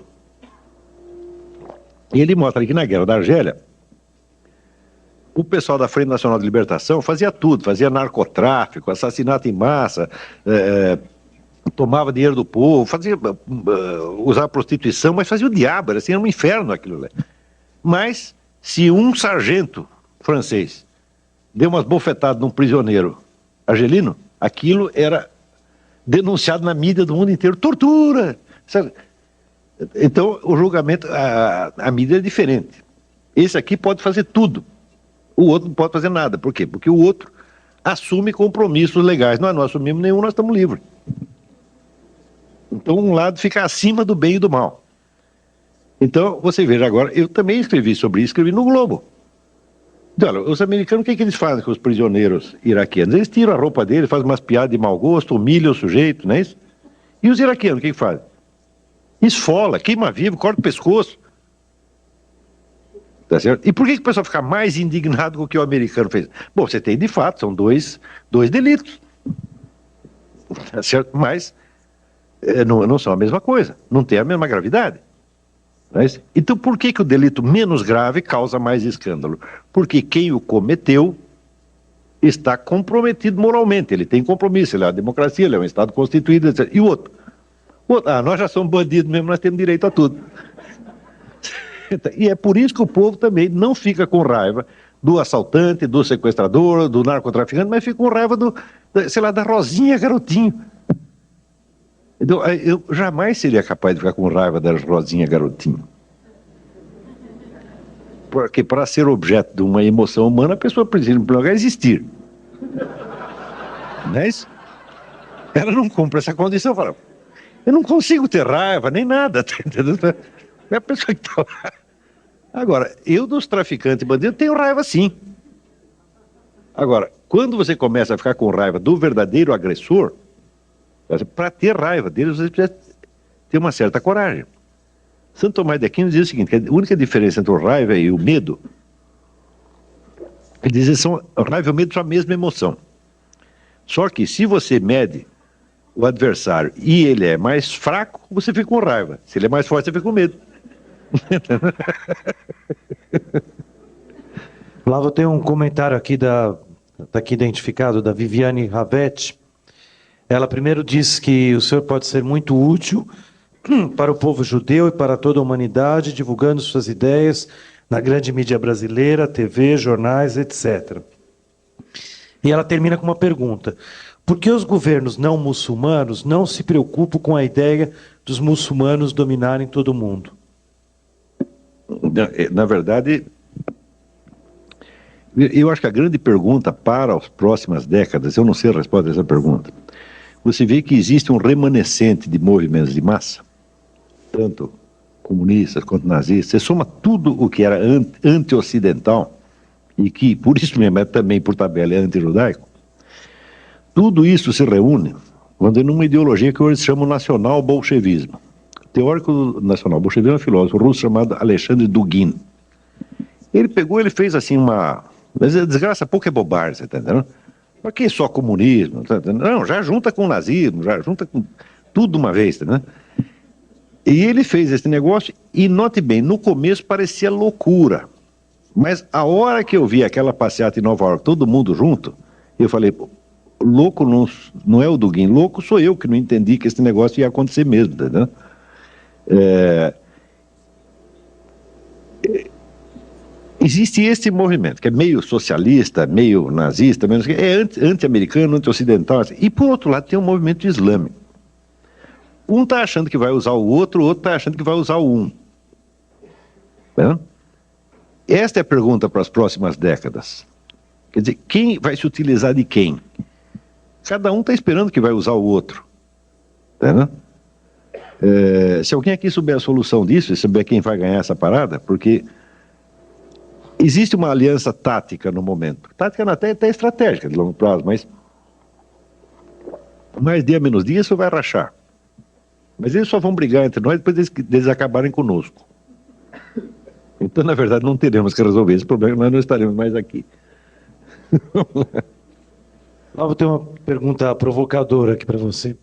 E ele mostra que na Guerra da Argélia, o pessoal da Frente Nacional de Libertação fazia tudo, fazia narcotráfico, assassinato em massa, tomava dinheiro do povo, usava prostituição, mas fazia o diabo, era assim, era um inferno aquilo lá. Mas Se um sargento francês deu umas bofetadas num prisioneiro argelino, aquilo era denunciado na mídia do mundo inteiro. Tortura! Sabe? Então, o julgamento, a mídia é diferente. Esse aqui pode fazer tudo. O outro não pode fazer nada. Por quê? Porque o outro assume compromissos legais. Nós não assumimos nenhum, nós estamos livres. Então, um lado fica acima do bem e do mal. Então, você veja agora, eu também escrevi sobre isso, escrevi no Globo. Então, olha, os americanos, o que eles fazem com os prisioneiros iraquianos? Eles tiram a roupa deles, fazem umas piadas de mau gosto, humilham o sujeito, não é isso? E os iraquianos, o que fazem? Esfola, queima vivo, corta o pescoço. Tá certo? E por que o pessoal fica mais indignado com o que o americano fez? Bom, você tem de fato, são dois delitos. Tá certo? Mas não são a mesma coisa, não tem a mesma gravidade. Não é isso? Então por que o delito menos grave causa mais escândalo? Porque quem o cometeu está comprometido moralmente, ele tem compromisso, ele é uma democracia, ele é um Estado constituído, etc. E o outro? Nós já somos bandidos mesmo, nós temos direito a tudo. E é por isso que o povo também não fica com raiva do assaltante, do sequestrador, do narcotraficante, mas fica com raiva da Rosinha Garotinho. Então, eu jamais seria capaz de ficar com raiva da Rosinha Garotinho. Porque para ser objeto de uma emoção humana, a pessoa precisa, em primeiro lugar, existir. Não é isso? Ela não cumpre essa condição, fala, eu não consigo ter raiva, nem nada. É a pessoa que está lá. Agora, eu dos traficantes bandidos tenho raiva sim. Agora, quando você começa a ficar com raiva do verdadeiro agressor, para ter raiva dele, você precisa ter uma certa coragem. Santo Tomás de Aquino diz o seguinte, que a única diferença entre o raiva e o medo, ele diz que o raiva e o medo são a mesma emoção. Só que se você mede o adversário e ele é mais fraco, você fica com raiva. Se ele é mais forte, você fica com medo. Flávio, tem um comentário aqui tá aqui identificado, da Viviane Ravetti. Ela primeiro diz que o senhor pode ser muito útil para o povo judeu e para toda a humanidade, divulgando suas ideias na grande mídia brasileira, TV, jornais, etc. E ela termina com uma pergunta. Por que os governos não muçulmanos não se preocupam com a ideia dos muçulmanos dominarem todo o mundo? Na verdade, eu acho que a grande pergunta para as próximas décadas, eu não sei a resposta dessa pergunta, você vê que existe um remanescente de movimentos de massa, tanto comunistas quanto nazistas, você soma tudo o que era anti-ocidental, e que, por isso mesmo, é também por tabela é anti-judaico, tudo isso se reúne numa ideologia que hoje se chama nacional-bolchevismo. O teórico do nacional-bolchevismo é um filósofo russo chamado Alexandre Dugin. Ele fez assim mas a desgraça pouco é bobagem, você está entendendo? Por que só comunismo? Tá entendendo? Não, já junta com o nazismo, já junta com tudo uma vez, tá entendendo? E ele fez esse negócio e, note bem, no começo parecia loucura. Mas a hora que eu vi aquela passeata em Nova York, todo mundo junto, eu falei, louco não é o Dugin, louco sou eu que não entendi que esse negócio ia acontecer mesmo, tá entendendo? Existe esse movimento, que é meio socialista, meio nazista, é anti-americano, anti-ocidental, assim. E por outro lado tem um movimento islâmico. Um está achando que vai usar o outro está achando que vai usar o um. Tá? Esta é a pergunta para as próximas décadas. Quer dizer, quem vai se utilizar de quem? Cada um está esperando que vai usar o outro. Tá? Se alguém aqui souber a solução disso, e souber quem vai ganhar essa parada, porque existe uma aliança tática no momento. Tática até estratégica de longo prazo, mas mais dia menos dia isso vai rachar. Mas eles só vão brigar entre nós depois deles acabarem conosco. Então, na verdade, não teremos que resolver esse problema, nós não estaremos mais aqui. Vou ter uma pergunta provocadora aqui para você.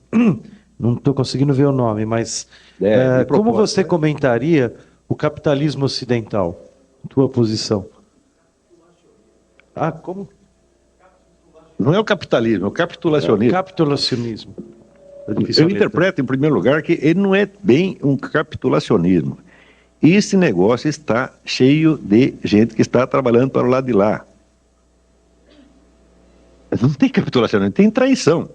Não estou conseguindo ver o nome, mas como você comentaria o capitalismo ocidental? Tua posição. Como? Não é o capitalismo, é o capitulacionismo. Capitulacionismo. Eu interpreto, em primeiro lugar, que ele não é bem um capitulacionismo. esse negócio está cheio de gente que está trabalhando para o lado de lá. Não tem capitulação, não tem traição.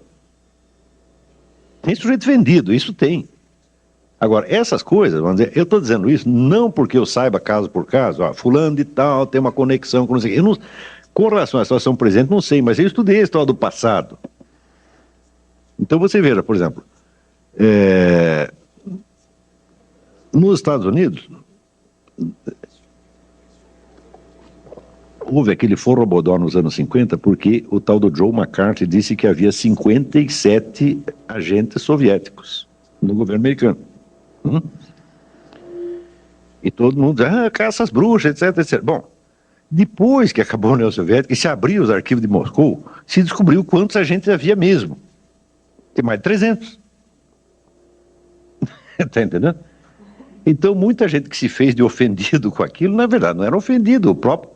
Tem sujeito vendido, isso tem. Agora, essas coisas, vamos dizer, eu estou dizendo isso não porque eu saiba caso por caso, fulano de tal tem uma conexão com não sei o quê. Eu não, com relação à situação presente, não sei, mas eu estudei a história do passado. Então você veja, por exemplo, nos Estados Unidos, houve aquele forrobodó nos anos 50 porque o tal do Joe McCarthy disse que havia 57 agentes soviéticos no governo americano. E todo mundo diz, caça as bruxas, etc, etc. Bom, depois que acabou a União Soviética e se abriu os arquivos de Moscou, se descobriu quantos agentes havia mesmo. Tem mais de 300. Está entendendo? Então, muita gente que se fez de ofendido com aquilo, na verdade, não era ofendido. O próprio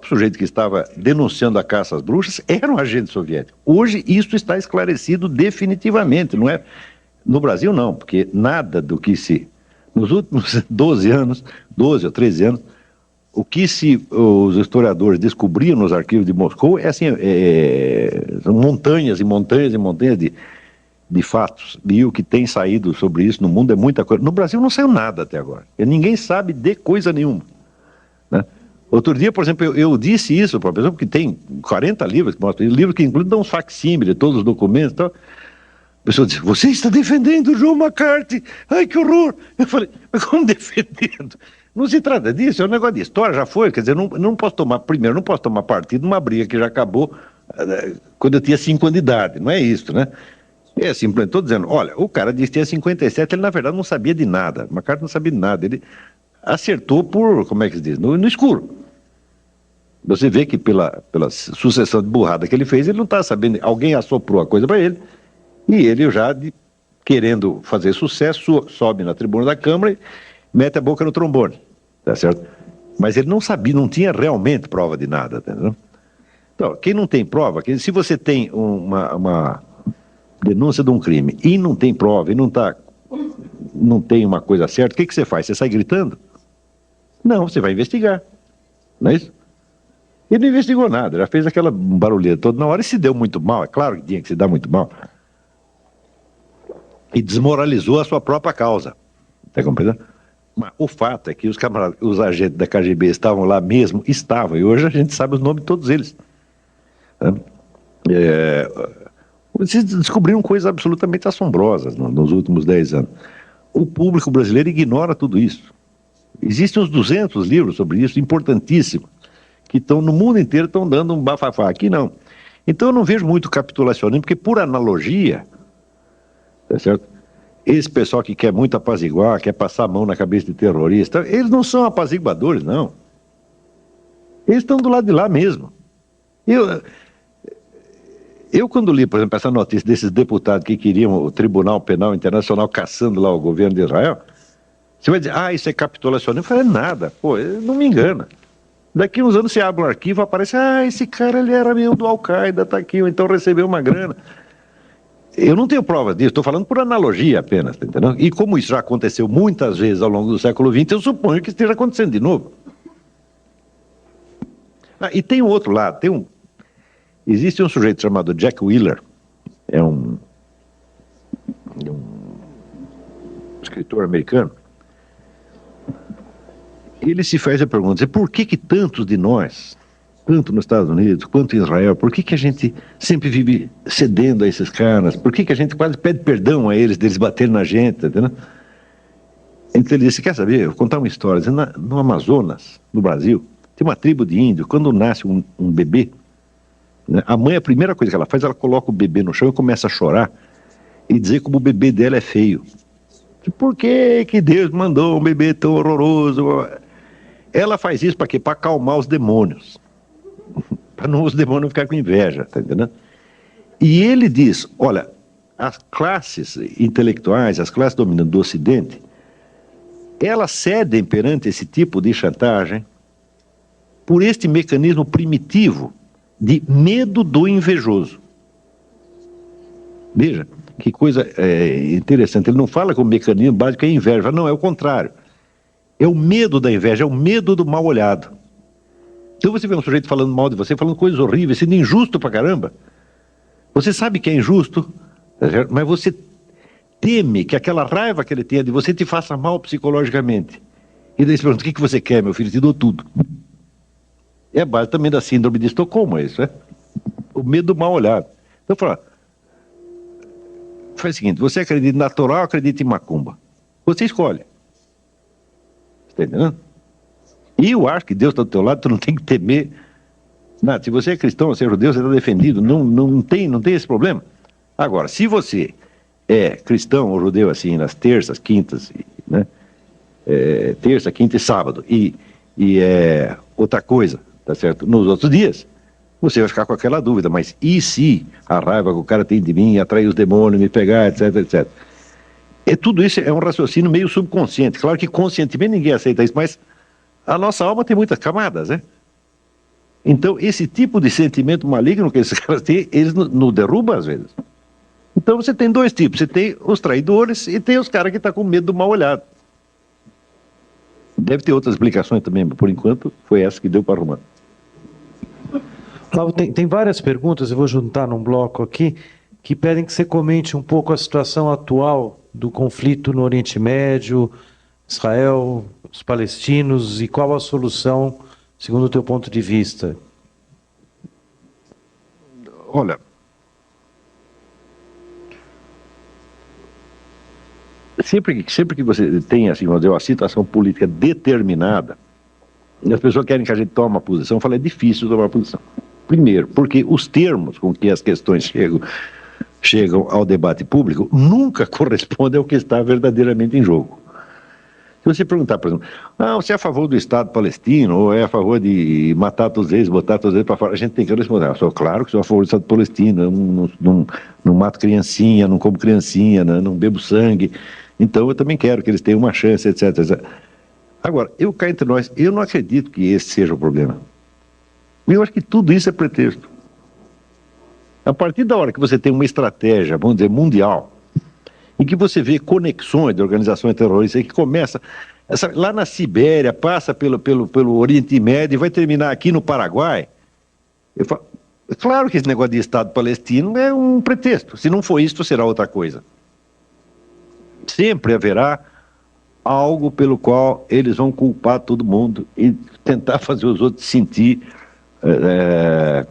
sujeito que estava denunciando a caça às bruxas era um agente soviético. Hoje, isso está esclarecido definitivamente, não é? No Brasil, não, porque nada do que nos últimos 12 ou 13 anos, o que os historiadores descobriam nos arquivos de Moscou são montanhas e montanhas e montanhas de fatos. E o que tem saído sobre isso no mundo é muita coisa. No Brasil não saiu nada até agora. Ninguém sabe de coisa nenhuma. Né? Outro dia, por exemplo, eu disse isso para a pessoa, porque tem 40 livros que mostram, livros que incluem um facsímile, todos os documentos e tal. A pessoa disse, você está defendendo o Joe McCarthy? Ai, que horror! Eu falei, mas como defendendo? Não se trata disso, é um negócio de história, já foi. Quer dizer, não posso tomar partido numa briga que já acabou quando eu tinha 5 anos de idade. Não é isso, né? É simplesmente, estou dizendo, olha, o cara disse que tinha 57, ele na verdade não sabia de nada. O McCarthy não sabia de nada. Ele acertou como é que se diz? No escuro. Você vê que pela sucessão de burrada que ele fez, ele não está sabendo, alguém assoprou a coisa para ele, e ele já, querendo fazer sucesso, sobe na tribuna da Câmara e mete a boca no trombone, tá certo? Mas ele não sabia, não tinha realmente prova de nada, entendeu? Então, quem não tem prova, se você tem uma denúncia de um crime e não tem prova, e não tem uma coisa certa, o que você faz? Você sai gritando? Não, você vai investigar, não é isso? Ele não investigou nada, já fez aquela barulheira toda na hora e se deu muito mal, é claro que tinha que se dar muito mal. E desmoralizou a sua própria causa. Está compreendendo? Mas o fato é que os agentes da KGB estavam lá mesmo, e hoje a gente sabe os nomes de todos eles. Vocês descobriram coisas absolutamente assombrosas nos últimos 10 anos. O público brasileiro ignora tudo isso. Existem uns 200 livros sobre isso, importantíssimos, que estão no mundo inteiro, estão dando um bafafá. Aqui não. Então eu não vejo muito capitulacionismo, porque por analogia, tá certo? Esse pessoal que quer muito apaziguar, quer passar a mão na cabeça de terrorista, eles não são apaziguadores, não. Eles estão do lado de lá mesmo. Eu quando li, por exemplo, essa notícia desses deputados que queriam o Tribunal Penal Internacional caçando lá o governo de Israel, você vai dizer, isso é capitulacionismo? Eu falei, nada, não me engana. Daqui uns anos você abre um arquivo, aparece, esse cara ele era meio do Al-Qaeda, tá aqui, ou então recebeu uma grana. Eu não tenho prova disso, estou falando por analogia apenas, tá entendendo? E como isso já aconteceu muitas vezes ao longo do século XX, eu suponho que esteja acontecendo de novo. E tem um outro lado, existe um sujeito chamado Jack Wheeler, é um escritor americano. Ele se faz a pergunta, por que tantos de nós, tanto nos Estados Unidos quanto em Israel, por que a gente sempre vive cedendo a esses caras? Por que a gente quase pede perdão a eles, deles baterem na gente, entendeu? Então ele disse, quer saber, eu vou contar uma história. No Amazonas, no Brasil, tem uma tribo de índios, quando nasce um bebê, né, a mãe, a primeira coisa que ela faz, ela coloca o bebê no chão e começa a chorar e dizer como o bebê dela é feio. Por que Deus mandou um bebê tão horroroso? Ela faz isso para quê? Para acalmar os demônios. Para os demônios ficarem com inveja, tá entendendo? E ele diz, olha, as classes intelectuais, as classes dominantes do Ocidente, elas cedem perante esse tipo de chantagem por este mecanismo primitivo de medo do invejoso. Veja, que coisa interessante. Ele não fala que o mecanismo básico é inveja. Não, é o contrário. É o medo da inveja, é o medo do mal olhado. Então você vê um sujeito falando mal de você, falando coisas horríveis, sendo injusto pra caramba. Você sabe que é injusto, mas você teme que aquela raiva que ele tenha de você te faça mal psicologicamente. E daí você pergunta, o que você quer, meu filho? Te dou tudo. É a base também da síndrome de Estocolmo, é isso, né? O medo do mal olhado. Então fala, faz o seguinte, você acredita em natural ou acredita em macumba? Você escolhe. Está entendendo? E eu acho que Deus está do teu lado, tu não tem que temer nada. Se você é cristão, você é judeu, você está defendido. Não tem esse problema. Agora, se você é cristão ou judeu, assim, nas terças, quintas, né? Terça, quinta e sábado, e é outra coisa, tá certo? Nos outros dias, você vai ficar com aquela dúvida, mas e se a raiva que o cara tem de mim, atrair os demônios, me pegar, etc, etc. Tudo isso é um raciocínio meio subconsciente. Claro que conscientemente ninguém aceita isso, mas a nossa alma tem muitas camadas, né? Então, esse tipo de sentimento maligno que esses caras têm, eles nos derrubam às vezes. Então você tem dois tipos, você tem os traidores e tem os caras que estão com medo do mal olhado. Deve ter outras explicações também, mas por enquanto foi essa que deu para arrumar. Flávio, tem várias perguntas, eu vou juntar num bloco aqui, que pedem que você comente um pouco a situação atual do conflito no Oriente Médio, Israel, os palestinos, e qual a solução, segundo o teu ponto de vista? Olha, sempre que você tem assim, vamos dizer, uma situação política determinada, e as pessoas querem que a gente tome uma posição, eu falo, é difícil tomar uma posição. Primeiro, porque os termos com que as questões chegam ao debate público nunca correspondem ao que está verdadeiramente em jogo. Se você perguntar, por exemplo, você é a favor do Estado palestino ou é a favor de matar todos eles, botar todos eles para fora, a gente tem que responder. Eu sou claro que sou a favor do Estado palestino, eu não mato criancinha, não como criancinha, não bebo sangue, então eu também quero que eles tenham uma chance, etc, etc. Agora, eu cá entre nós, eu não acredito que esse seja o problema. Eu acho que tudo isso é pretexto. A partir da hora que você tem uma estratégia, vamos dizer, mundial, em que você vê conexões de organizações terroristas, que começa lá na Sibéria, passa pelo Oriente Médio e vai terminar aqui no Paraguai, eu falo, é claro que esse negócio de Estado palestino é um pretexto. Se não for isso, será outra coisa. Sempre haverá algo pelo qual eles vão culpar todo mundo e tentar fazer os outros sentir,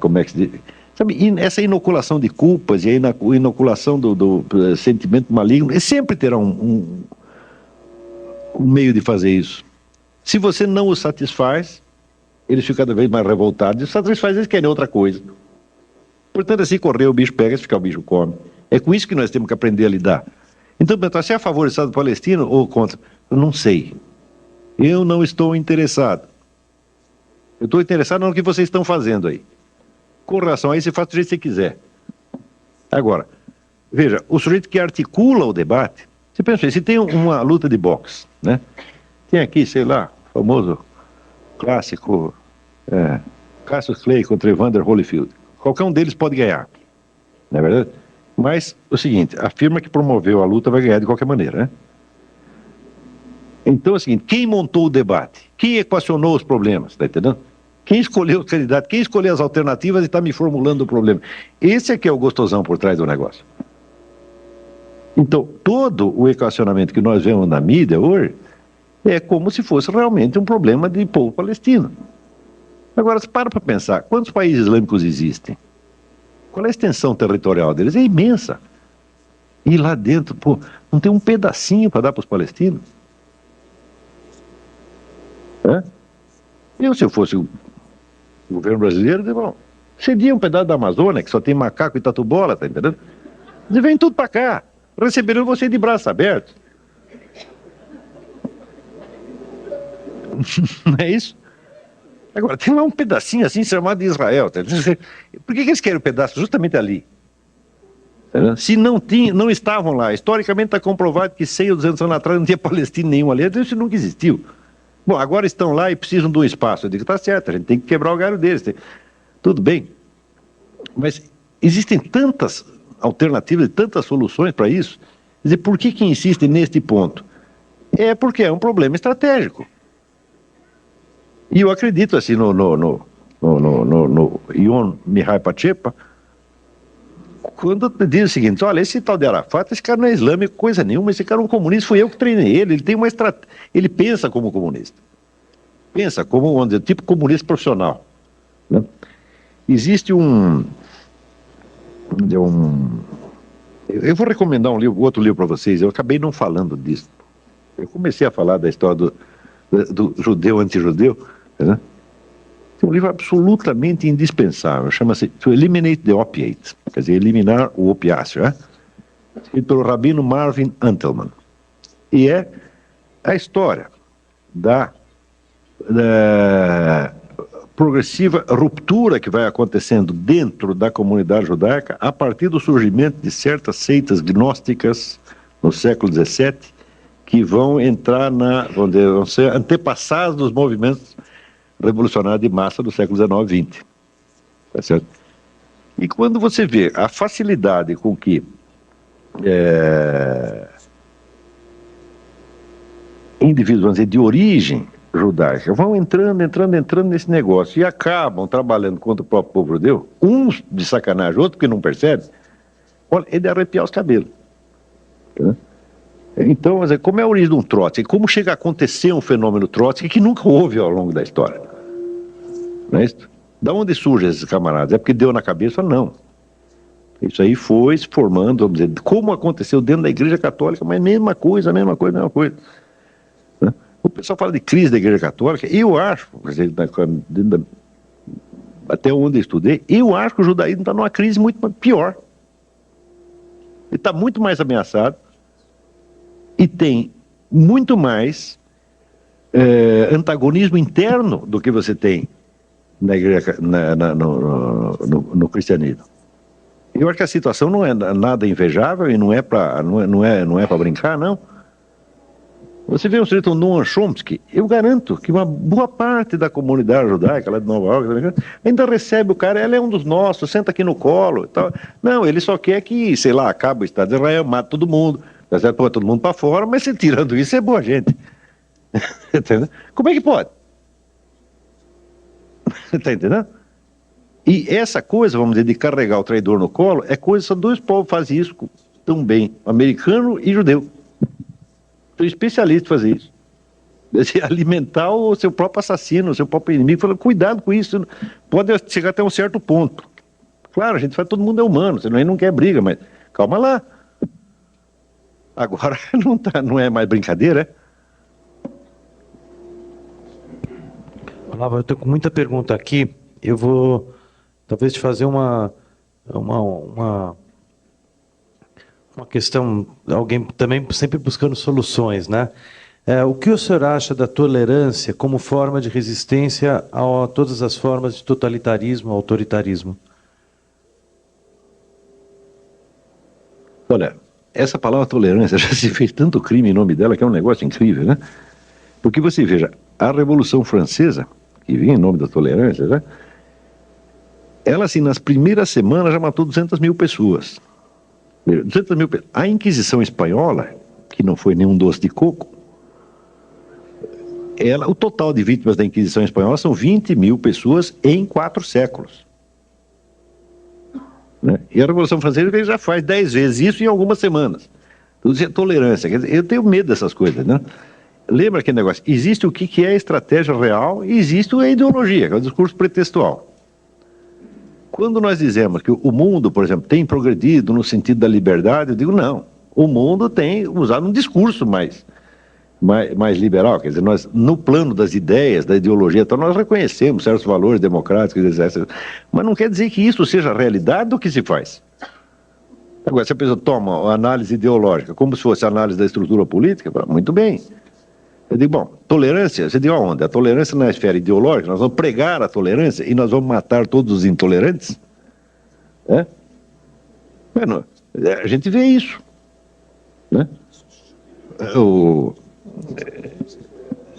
como é que se diz? Sabe, essa inoculação de culpas e a inoculação do sentimento maligno, eles sempre terão um meio de fazer isso. Se você não os satisfaz, eles ficam cada vez mais revoltados. E os satisfaz, eles querem outra coisa. Portanto, assim correr, o bicho pega, se ficar o bicho come. É com isso que nós temos que aprender a lidar. Então, você é a favor do Estado palestino ou contra? Eu não sei. Eu não estou interessado. Eu estou interessado no que vocês estão fazendo aí. Com relação a isso, você faz do jeito que você quiser. Agora, veja, o sujeito que articula o debate, você pensa assim, se tem uma luta de boxe, né? Tem aqui, sei lá, o famoso clássico Cassius Clay contra Evander Holyfield. Qualquer um deles pode ganhar, não é verdade? Mas, o seguinte, a firma que promoveu a luta vai ganhar de qualquer maneira, né? Então é o seguinte, quem montou o debate? Quem equacionou os problemas, tá entendendo? Quem escolheu o candidato, quem escolheu as alternativas e está me formulando o problema. Esse é que é o gostosão por trás do negócio. Então, todo o equacionamento que nós vemos na mídia hoje é como se fosse realmente um problema de povo palestino. Agora, se para pensar, quantos países islâmicos existem? Qual é a extensão territorial deles? É imensa. E lá dentro, não tem um pedacinho para dar para os palestinos? Se eu fosse o governo brasileiro, bom, cedia um pedaço da Amazônia, que só tem macaco e tatu-bola, tá entendendo? Eles vêm tudo para cá, receberam você de braços abertos. Não é isso? Agora, tem lá um pedacinho assim chamado de Israel. Tá? Por que eles querem o pedaço justamente ali? Tá? Se não estavam lá, historicamente está comprovado que 100 ou 200 anos atrás não tinha palestino nenhum ali, isso nunca existiu. Bom, agora estão lá e precisam de um espaço. Eu digo, tá certo, a gente tem que quebrar o galho deles. Tudo bem. Mas existem tantas alternativas e tantas soluções para isso. Quer dizer, por que insistem neste ponto? É porque é um problema estratégico. E eu acredito assim no Ion Mihai Pachepa, quando diz o seguinte: olha, esse tal de Arafat, esse cara não é islâmico, coisa nenhuma, esse cara é um comunista, fui eu que treinei ele, ele tem uma estratégia, ele pensa como comunista, pensa como, vamos dizer, tipo comunista profissional, né? Existe eu vou recomendar outro livro para vocês, eu acabei não falando disso, eu comecei a falar da história do judeu anti-judeu, né? Tem um livro absolutamente indispensável, chama-se To Eliminate the Opiate, quer dizer, eliminar o opiáceo, né? Escrito pelo rabino Marvin Antelman. E é a história da progressiva ruptura que vai acontecendo dentro da comunidade judaica a partir do surgimento de certas seitas gnósticas no século XVII, que vão entrar vão ser antepassados dos movimentos revolucionário de massa do século XIX e XX. Tá certo? E quando você vê a facilidade com que indivíduos, vamos dizer, de origem judaica vão entrando nesse negócio e acabam trabalhando contra o próprio povo judeu, uns de sacanagem, outros que não percebem, olha, é de arrepiar os cabelos. Tá? Então, como é a origem de um Trotsky? Como chega a acontecer um fenômeno Trotsky que nunca houve ao longo da história? Não é isso? Da onde surgem esses camaradas? É porque deu na cabeça? Não. Isso aí foi se formando, vamos dizer, como aconteceu dentro da Igreja Católica, mas mesma coisa. Né? O pessoal fala de crise da Igreja Católica, eu acho, quer dizer, até onde eu estudei, eu acho que o judaísmo está numa crise muito pior. Ele está muito mais ameaçado, e tem muito mais antagonismo interno do que você tem na igreja, no cristianismo. Eu acho que a situação não é nada invejável e não é para brincar, não. Você vê o sujeito Noam Chomsky, eu garanto que uma boa parte da comunidade judaica lá de Nova York ainda recebe o cara, ele é um dos nossos, senta aqui no colo e tal. Não, ele só quer que, sei lá, acabe o Estado de Israel, mata todo mundo. Tá certo? Põe todo mundo para fora, mas se tirando isso é boa gente. Entendeu? Como é que pode? Está entendendo? E essa coisa, vamos dizer, de carregar o traidor no colo, é coisa, só dois povos fazem isso tão bem, americano e judeu. São especialistas em fazer isso. Alimentar o seu próprio assassino, o seu próprio inimigo, falando, cuidado com isso, pode chegar até um certo ponto. Claro, a gente fala, todo mundo é humano, você não quer briga, mas calma lá. Agora não é mais brincadeira, é? Olavo, eu estou com muita pergunta aqui. Eu vou talvez te fazer uma questão, alguém também sempre buscando soluções, né? O que o senhor acha da tolerância como forma de resistência a todas as formas de totalitarismo, autoritarismo? Olha, essa palavra tolerância já se fez tanto crime em nome dela que é um negócio incrível, né? Porque você veja, a Revolução Francesa, que vinha em nome da tolerância, né? Ela, assim, nas primeiras semanas já matou 200 mil pessoas. 200 mil pessoas. A Inquisição Espanhola, que não foi nenhum doce de coco, o total de vítimas da Inquisição Espanhola são 20 mil pessoas em 4 séculos. Né? E a Revolução Francesa já faz 10 vezes isso em algumas semanas. Tudo isso é tolerância. Quer dizer, eu tenho medo dessas coisas, né? Lembra aquele negócio? Existe o que é a estratégia real e existe a ideologia, que é o discurso pretextual. Quando nós dizemos que o mundo, por exemplo, tem progredido no sentido da liberdade, eu digo não. O mundo tem usado um discurso mais liberal, quer dizer, nós, no plano das ideias, da ideologia, então nós reconhecemos certos valores democráticos, mas não quer dizer que isso seja a realidade do que se faz. Agora, se a pessoa toma a análise ideológica como se fosse a análise da estrutura política, muito bem. Eu digo, bom, tolerância, você diz aonde? A tolerância na esfera ideológica, nós vamos pregar a tolerância e nós vamos matar todos os intolerantes? É? Bueno, a gente vê isso. Né?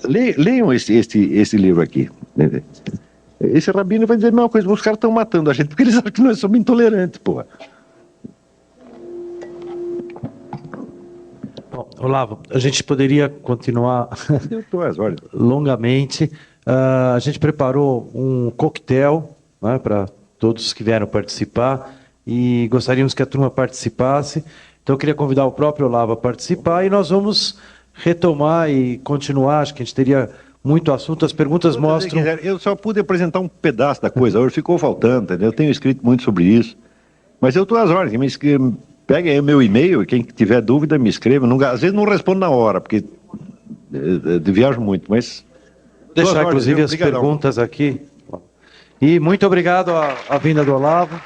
Leiam esse livro aqui. Esse rabino vai dizer a mesma coisa, os caras estão matando a gente porque eles acham que nós somos intolerantes, porra. Bom, Olavo, a gente poderia continuar longamente. A gente preparou um coquetel, né, para todos que vieram participar e gostaríamos que a turma participasse. Então eu queria convidar o próprio Olavo a participar e nós vamos retomar e continuar. Acho que a gente teria muito assunto. As perguntas mostram... Eu só pude apresentar um pedaço da coisa, hoje ficou faltando, entendeu? Eu tenho escrito muito sobre isso. Mas eu estou às ordens, pegue aí o meu e-mail, quem tiver dúvida me escreva. Às vezes não respondo na hora, porque viajo muito, mas... Deixar, inclusive, as perguntas aqui. E muito obrigado à vinda do Olavo.